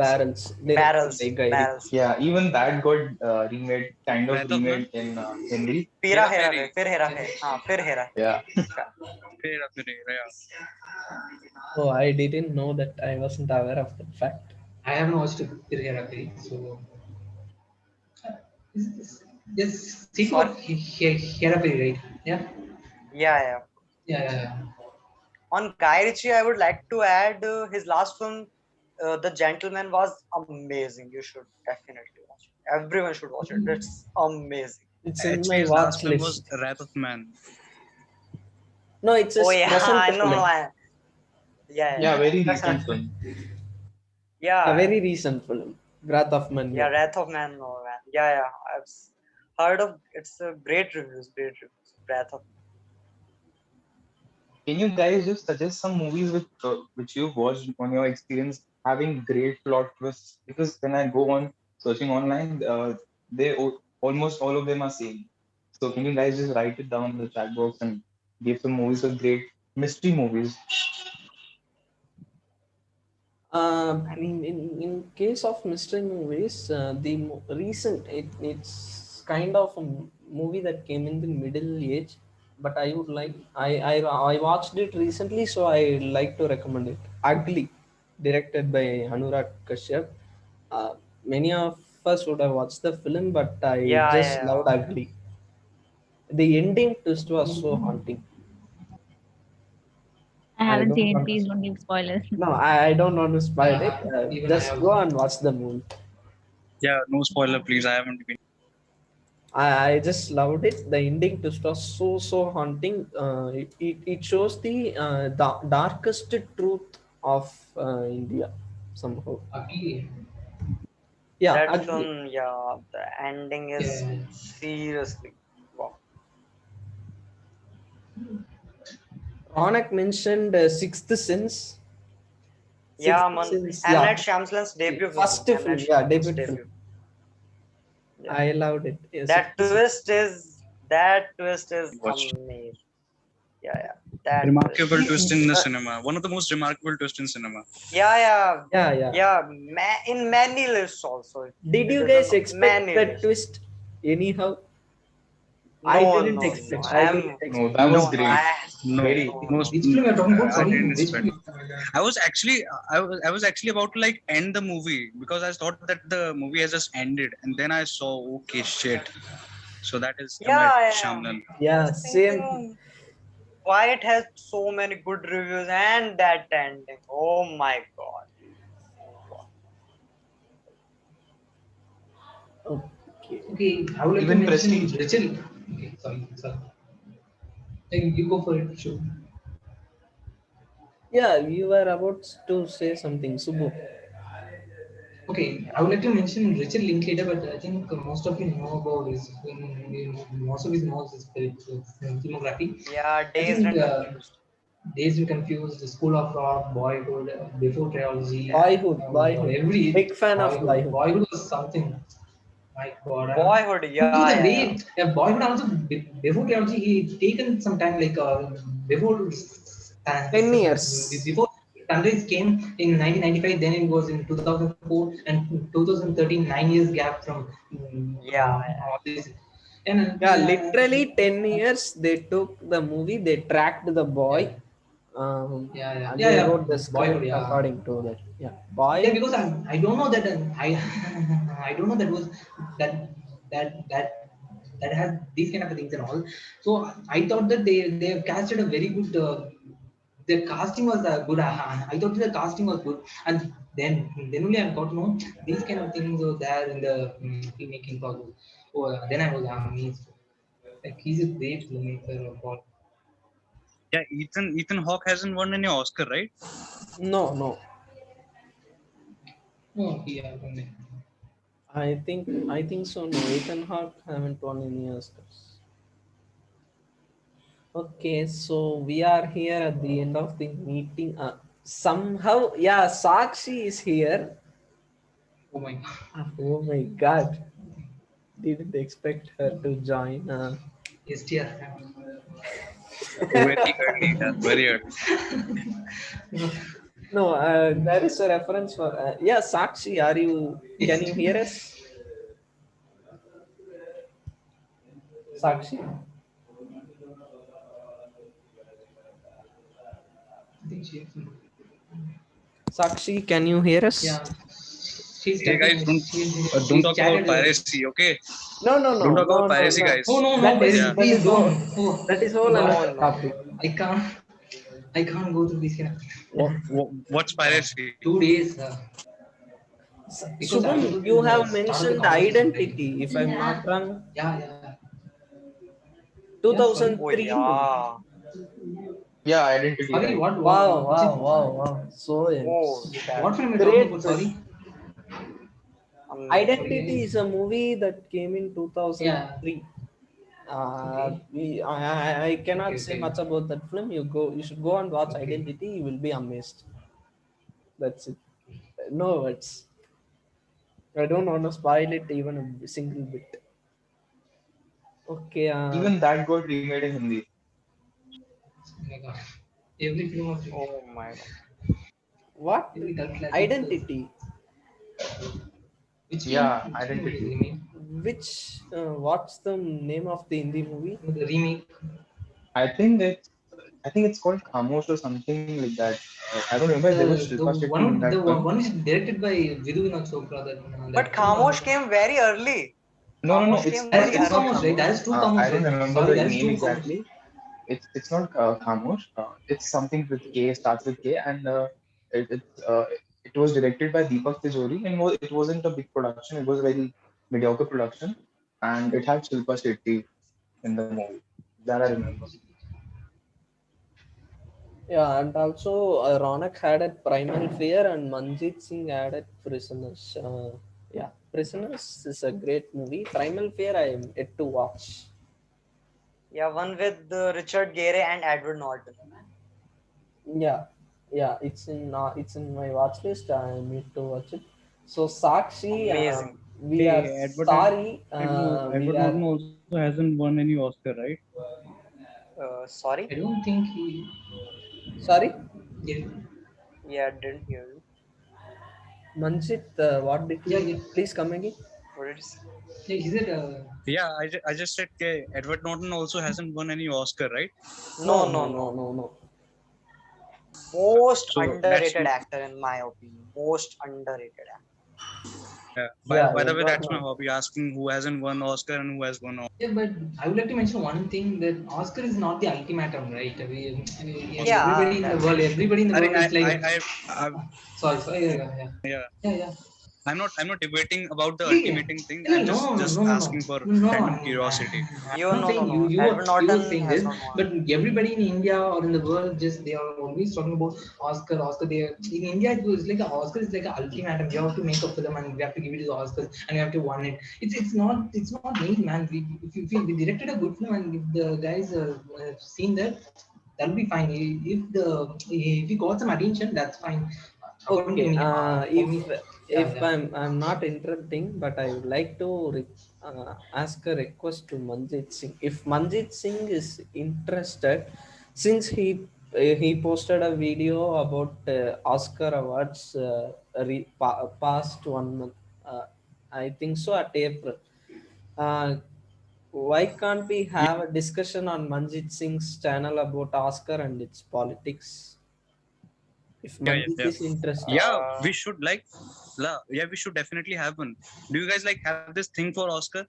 directed by Barrels, Guy Ritchie. barrels. Yeah, even that got remade, kind of Breath of Man. remade in Hindi. Pira Hera Hera Hai, Fairy. Fir Hera Hai. हाँ, Fir Hera. Yeah, Hai. Hera Fairy. Yeah. Oh, I didn't know that. I wasn't aware of that fact. I haven't watched Fir Hera Fairy, so this sequel Sorry. of Hera Fairy, right? Yeah, Yeah, yeah. yeah. On Guy Ritchie, I would like to add his last film, The Gentleman, was amazing. You should definitely watch it. Everyone should watch it. It's amazing. It's in Actually, my his last watch film was list. Wrath of Man. No, it's a Oh yeah, present I know. film. Yeah, Yeah, yeah. very That's recent not. film. A Yeah, very recent film, Wrath of Man. yeah. Yeah. Wrath of Man. No man. Yeah, yeah. Heard of. It's a great reviews. Great reviews. Wrath of. Can you guys just suggest some movies which you've watched on your experience having great plot twists? Because when I go on searching online, almost all of them are same. So can you guys just write it down in the chat box and give some movies with great mystery movies? I mean, In case of mystery movies, it's kind of a movie that came in the middle age, but I would like I watched it recently, so I like to recommend it. Ugly, directed by Anurag Kashyap. Many of us would have watched the film, but I yeah, just yeah, loved Ugly. The ending twist was so haunting. I I haven't don't seen it. want to. Please don't give spoilers. No, I don't want to spoil it. Even I Just also. go and watch the movie. Yeah, no spoiler, please. I haven't been. I just loved it. The ending twist was so haunting. It shows the darkest truth of India somehow. Ugly. Yeah, that Ugly. film. Yeah, the ending is Yeah. seriously. Wow. Ronak mentioned Sixth Sense. Yeah, Sixth man. Sense. M Yeah, Night Shyamalan's debut film. first M Night film. Yeah, Shyamalan's debut film. debut. Yeah. I loved it. Yeah, That Sixth Sense. twist is Watched. amazing. Yeah, yeah. That twist. Remarkable twist in the Uh, cinema. One of the most remarkable twists in cinema. Yeah, yeah. yeah. Yeah, in many lists also. Did It you is guys in expect many that lists. twist? Anyhow, I No, didn't no, no. expect. I didn't I'm No, expect. that was no, no. great. No, Very. No. Which film you're talking about? I Sorry, didn't which expect. film? I was actually about to like end the movie because I thought that the movie has just ended, and then I saw, okay, shit. So that is M Night Yeah, yeah. Shyamalan. I Yeah, was same. thinking why it has so many good reviews and that ending. Oh my god. Okay. Okay, I would like Even to mention Prestige. Richard. Okay, sorry. You go for it, sure. Yeah, you were about to say something, Subbu. Okay, I would like to mention Richard Linklater, but I think most of you know about his most of his knows his filmography. Yeah, I dazed think and confused. Dazed and Confused, The School of Rock, Boyhood, Before Trilogy, Yeah. oh God, Big fan of Boyhood. Boyhood was something. My God, Boyhood, also yeah, the yeah, yeah. way Boyhood also before Trilogy, he taken some time like before 10 years. before Sunrise came in 1995, then it was in 2004 and 2013, 9 years gap from Yeah, all this. And Yeah, literally 10 years they took the movie, they tracked the boy, and they yeah, wrote the Boyhood, script yeah. according to that. Yeah, Yeah, boy. because I don't know that I I don't know that was that that that that has these kind of things and all. So I thought that they have casted a very good. The casting was good. I thought the casting was good, and then only I got to know these kind of things were there in the filmmaking process. Oh, then I was amazed. Like he's a great filmmaker of all. Yeah, Ethan Hawke hasn't won any Oscar, right? No. Oh, yeah, okay. I think so. No, Ethan Hawke haven't won any Oscars. Okay, so we are here at the end of the meeting. Somehow, yeah, Sakshi is here. Oh my God. Oh my God, didn't expect her to join. STR. Very early, very early. No, there is a reference for yeah, Sakshi. Can you hear us? Sakshi. I think she. Sakshi, can you hear us? Yeah, she's Hey guys, typing. don't talk about chatted. piracy, okay? No. Don't talk about piracy, no. guys. No, That is, please, that please is don't. whole, Oh, that is whole no, another no. topic. I can't go through these kind of What's piracy? 2 days. Because I Shubham, was you in the have start of the mentioned conversation, identity, if I'm not wrong. Yeah. 2003. Oh, yeah. Yeah, Identity. Sorry, Right. what? Wow. So Oh, that What film are you great. talking about? Sorry. Identity Sorry. is a movie that came in 2003. Okay. I cannot Okay. say Okay. much about that film. You should go and watch Okay. Identity. You will be amazed. That's it. No words. I don't want to spoil it even a single bit. Okay. Even that got remade in Hindi. Oh my God. Every film of oh my god. What? every cult classic. Identity. Which film? Yeah, Which film is Identity. remake? Which? What's the name of the Hindi movie? The remake. I think it's I think it's called Khamosh or something like that. I don't remember. There was The Shilpa Shetty in the that film. one which is directed by Vidhu Vinod Chopra. But That film Khamosh also. came very early. No, no, no. Khamosh came That's very two It's not early. Khamosh, right? Khamosh. That's two I Khamosh, don't right? remember Sorry, the that's name two Khamosh. exactly. It's not Khamosh. It's something with K. Starts with K, and it it, uh, it was directed by Deepak Tijori, and it wasn't a big production. It was a very mediocre production, and it had Shilpa Shetty in the movie. That I remember. Yeah, and also Ronak had at Primal Fear and Manjeet Singh had at Prisoners. Yeah, Prisoners is a great movie. Primal Fear I am yet to watch. Yeah, one with Richard Gere and Edward Norton. Yeah, it's in my watch list. I need to watch it. So Sakshi, Amazing. we are Hey, sorry. Edward We are Norton also hasn't won any Oscar, right? Sorry? I don't think he. sorry. Yeah, Yeah, didn't hear you. Manjit, what did yeah, you yeah. please come again? What did you say? Yeah, he said. Yeah, I just said Edward Norton also hasn't won any Oscar, right? No, no, no. No. Most So that's underrated actor in my opinion. Most underrated actor. by the way, Edward that's my Norton. hobby, asking who hasn't won Oscar and who has won Oscar. Yeah, but I would like to mention one thing that Oscar is not the ultimatum, right? Yeah, that's Everybody in the world is like. I Sorry. yeah. Yeah. I'm not debating about the Yeah. ultimating thing. No, I'm no, just no, no, asking for no. random No, curiosity. you I'm not no no saying no. you Edward were Norton saying has this, not won. but everybody in India or in the world just they are always talking about Oscar. They in India it was like Oscar is like an ultimatum. You have to make a film and we have to give it to the Oscars and you have to win it. It's not me, man. If we directed a good film and if the guys have seen that, that'll be fine. If we got some attention, that's fine. According to Okay. me, for If me, yeah, yeah. I'm not interrupting, but I would like to ask a request to Manjit Singh. If Manjit Singh is interested, since he posted a video about Oscar awards past 1 month, I think so at April. Uh, why can't we have a discussion on Manjit Singh's channel about Oscar and its politics? If Manjit Yeah. is interested. Yeah, we Uh, should we should definitely have one. Do you guys like have this thing for Oscar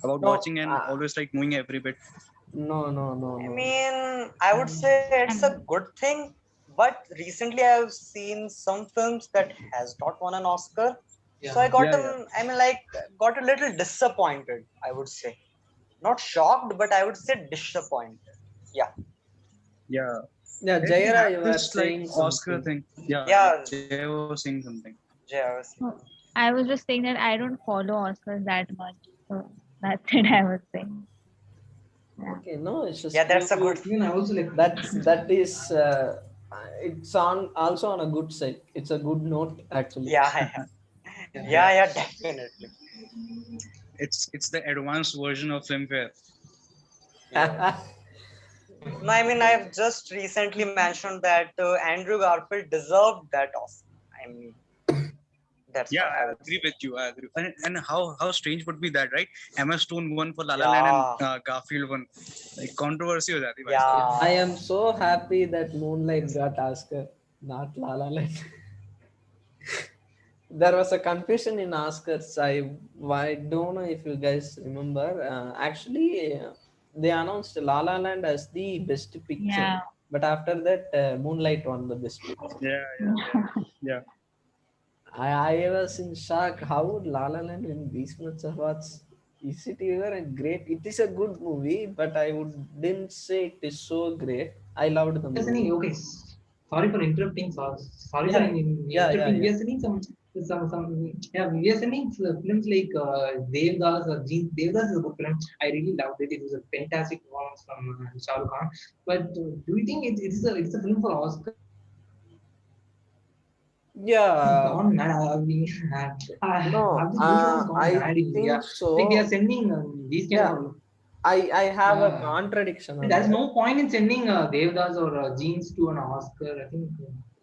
about No, watching and always like knowing every bit? I no. mean, I would say it's a good thing, but recently I've seen some films that has not won an Oscar. So I Yeah. got Yeah. got a little disappointed, I would say. Not shocked, but I would say disappointed. Yeah. Yeah. Yeah, We Jaira, have you were this like saying Oscar something. thing. Yeah. Yeah, Jay was saying something. JRC. No, I was just saying that I don't follow Oscars that much. So that's it I was saying. Yeah. Okay, no, it's just Yeah, that's a good Even I also like that is it's on also on a good side. It's a good note actually. Yeah, definitely. It's the advanced version of Filmfare. Yeah. No, I mean, I've just recently mentioned that Andrew Garfield deserved that Oscar. I mean, that's Yeah, what I I would agree say. with you. I agree. And how strange would be that, right? Emma Stone won for La La Land Yeah, and Garfield won. Like controversy हो जाती है भाई I साहब. yeah. am so happy that Moonlight got Oscar, not La La Land. There was a confusion in Oscars. I don't know if you guys remember. Actually, they announced La La Land as the best picture, Yeah. but after that, Moonlight won the best picture. Yeah. I was in shock. How would La La Land win these much awards? Is it even a great? It is a good movie, but I didn't say it is so great. I loved the Yes, movie. okay. Sorry for interrupting. Sorry for Yeah, yeah, yeah, interrupting. We yeah. are sending some yeah. We are sending films like Devdas or Jeans. Devdas is a good film. I really loved it. It was a fantastic performance from Shah Rukh Khan. But do you think it's a film for Oscar? Yeah, Gone mad. no, Have this movie has gone I mad in India. think Like they are so. sending these kind Yeah, of I have a yeah. contradiction on There's that. no point in sending Devdas or Jeans to an Oscar. I think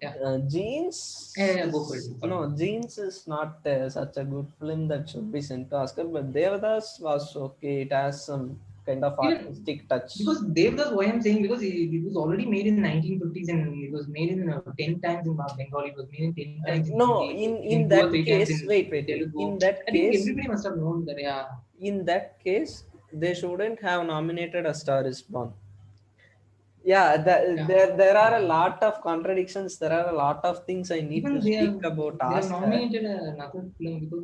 yeah. Jeans Go for it. is Sorry. Jeans is not such a good film that should be sent to Oscar, but Devdas was okay. It has some kind of Even artistic touch. because Devdas, why I'm saying because it was already made in 1950s and it was made in 10 times in Bengali, it was made in 10 times in No, Hindi, in in two or that three times case, in wait. Telugu. In that I think case, everybody must have known that, yeah. they shouldn't have nominated A Star Is Born. Yeah, Yeah. there are a lot of contradictions. There are a lot of things I need to Even speak about they have Oscar. nominated another film because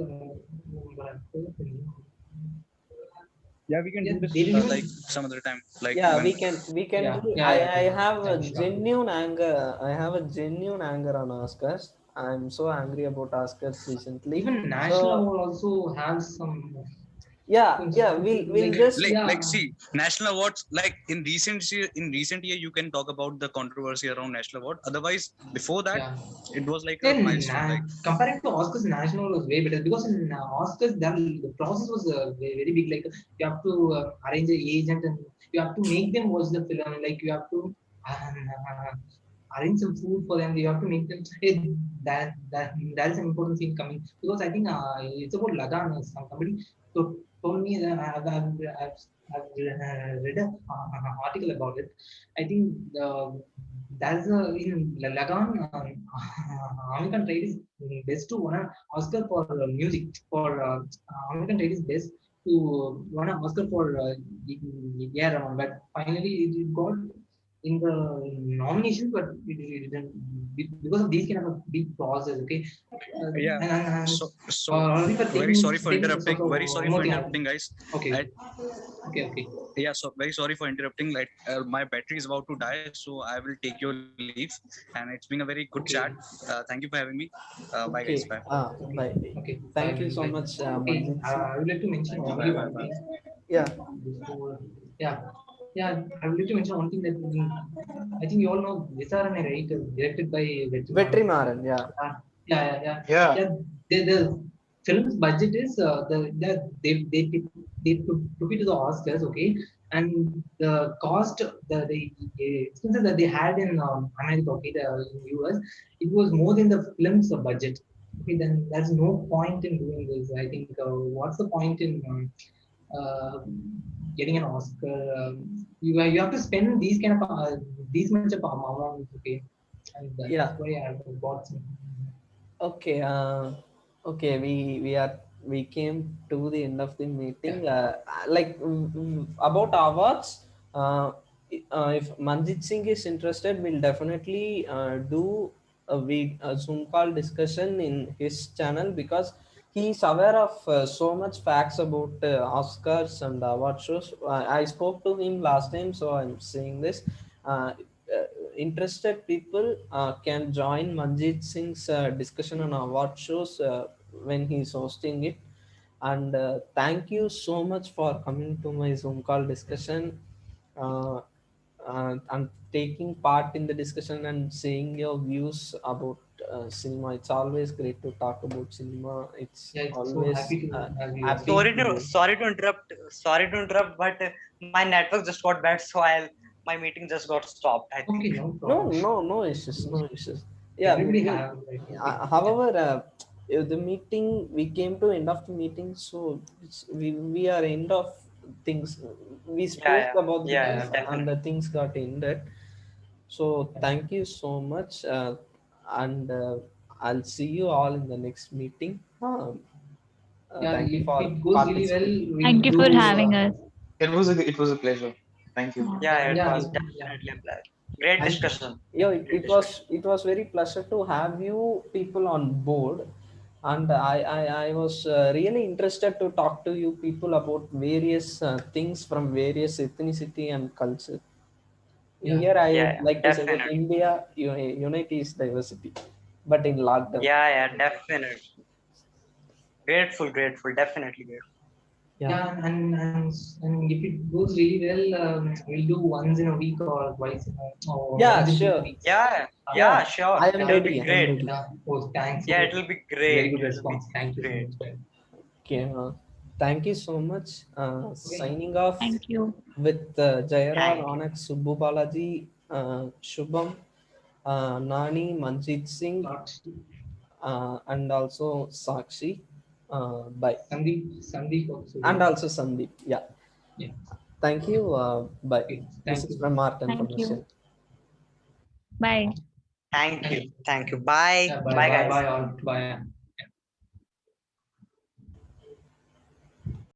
Yeah, we can yeah, do this they didn't even like some other time. Like Yeah, when we can yeah, do. yeah, yeah, I okay. have a Yeah, sure. genuine anger. I have a genuine anger on Oscars. I'm so angry about Oscars recently. Even National So Award also has some yeah, films, we'll like just yeah. like see national awards like in recent year you can talk about the controversy around national award. Otherwise, before that, Yeah. it was like a Then milestone. Like comparing to Oscars, National was way better because in Oscars the process was very big. Like you have to arrange an agent and you have to make them watch the film. Like you have to arrange some food for them. You have to make them. That is an important thing coming because I think it's about Lagan. Somebody told me that I've read an article about it. I think that's in Lagan. Amir Khan tried his best to win an Oscar for music. For Amir Khan tried his best to win an Oscar for yeah, Rahman, but finally it got in the nomination, but it didn't because of these kind of a big process. Okay, yeah, and so only for very 10 sorry minutes, for 10 minutes. interrupting. Also, Very one sorry more for thing. interrupting, guys. Okay, I, okay. yeah, so very sorry for interrupting. Like my battery is about to die, so I will take your leave. And it's been a very good chat. Okay. Thank you for having me. Bye, guys. okay. Bye. Okay. Bye. Okay. Bye. Thank you so Bye. much, Okay. Manjeet Singh. I would like to mention only one thing. Yeah, Before, yeah, yeah. I would like to mention one thing that I think you all know Visarane, right? Directed by Vetrimaran. Vetrimaran. Yeah, Yeah. The film's budget is they took it to the Oscars, okay, and the cost the expenses that they had in America, okay, in US, it was more than the film's budget. Okay, then there's no point in doing this. I think what's the point in getting an Oscar? You have to spend these kind of these much of amount, okay, and that's yeah. why I bought some. Okay. Okay. We came to the end of the meeting. Yeah. About awards. If Manjit Singh is interested, we'll definitely do a Zoom call discussion in his channel because he's aware of so much facts about Oscars and award shows. I spoke to him last time, so I'm saying this. Interested people can join Manjeet Singh's discussion on award shows when he's hosting it. And thank you so much for coming to my Zoom call discussion uh, and taking part in the discussion and saying your views about cinema. It's always great to talk about cinema. It's Yeah, it's so always happy to have you. happy. Sorry to interrupt. Sorry to interrupt, but my network just got bad, so my meeting just got stopped. I think. Okay, no No, problem. no issues, no issues. Yeah, Everybody have like, however, the meeting, we came to end of the meeting, so we are end of things. We spoke about the Yeah, things and definitely. the things got ended. So thank you so much, and I'll see you all in the next meeting. yeah, Thank you if for it goes really well, participating. Thank you we'll for do. having us. It was a pleasure. Thank you. Yeah, it Yeah, was yeah. definitely a pleasure. Great And discussion. yeah, Great discussion. it was very pleasure to have you people on board, and I was really interested to talk to you people about various things from various ethnicity and culture. Yeah. Here I Yeah, would like to say that definitely. India, unity is diversity, but in lockdown. Yeah, definitely. Grateful, definitely grateful. Yeah, and if it goes really well, we'll do once in a week or twice in a or Yeah, once in sure. 2 weeks. Yeah, sure. I am It'll ready. be I am great. ready. Yeah. Oh, thanks. Yeah, for it'll be very great. good It'll response. be Thank you so great. much. Ben. Okay. Thank you so much. Signing off Thank you. with Jayara, Thank you. Ronak, Subbu Balaji, Shubham, Nani, Manjeet Singh, and also Sakshi. Bye. Sandeep also. And also Sandeep. Yeah. Yeah. Thank you. Bye. Okay. This Thank is you. from Martin Thank you. Commercial. Bye. Thank you. Bye. Yeah, Bye, guys. bye all. Bye.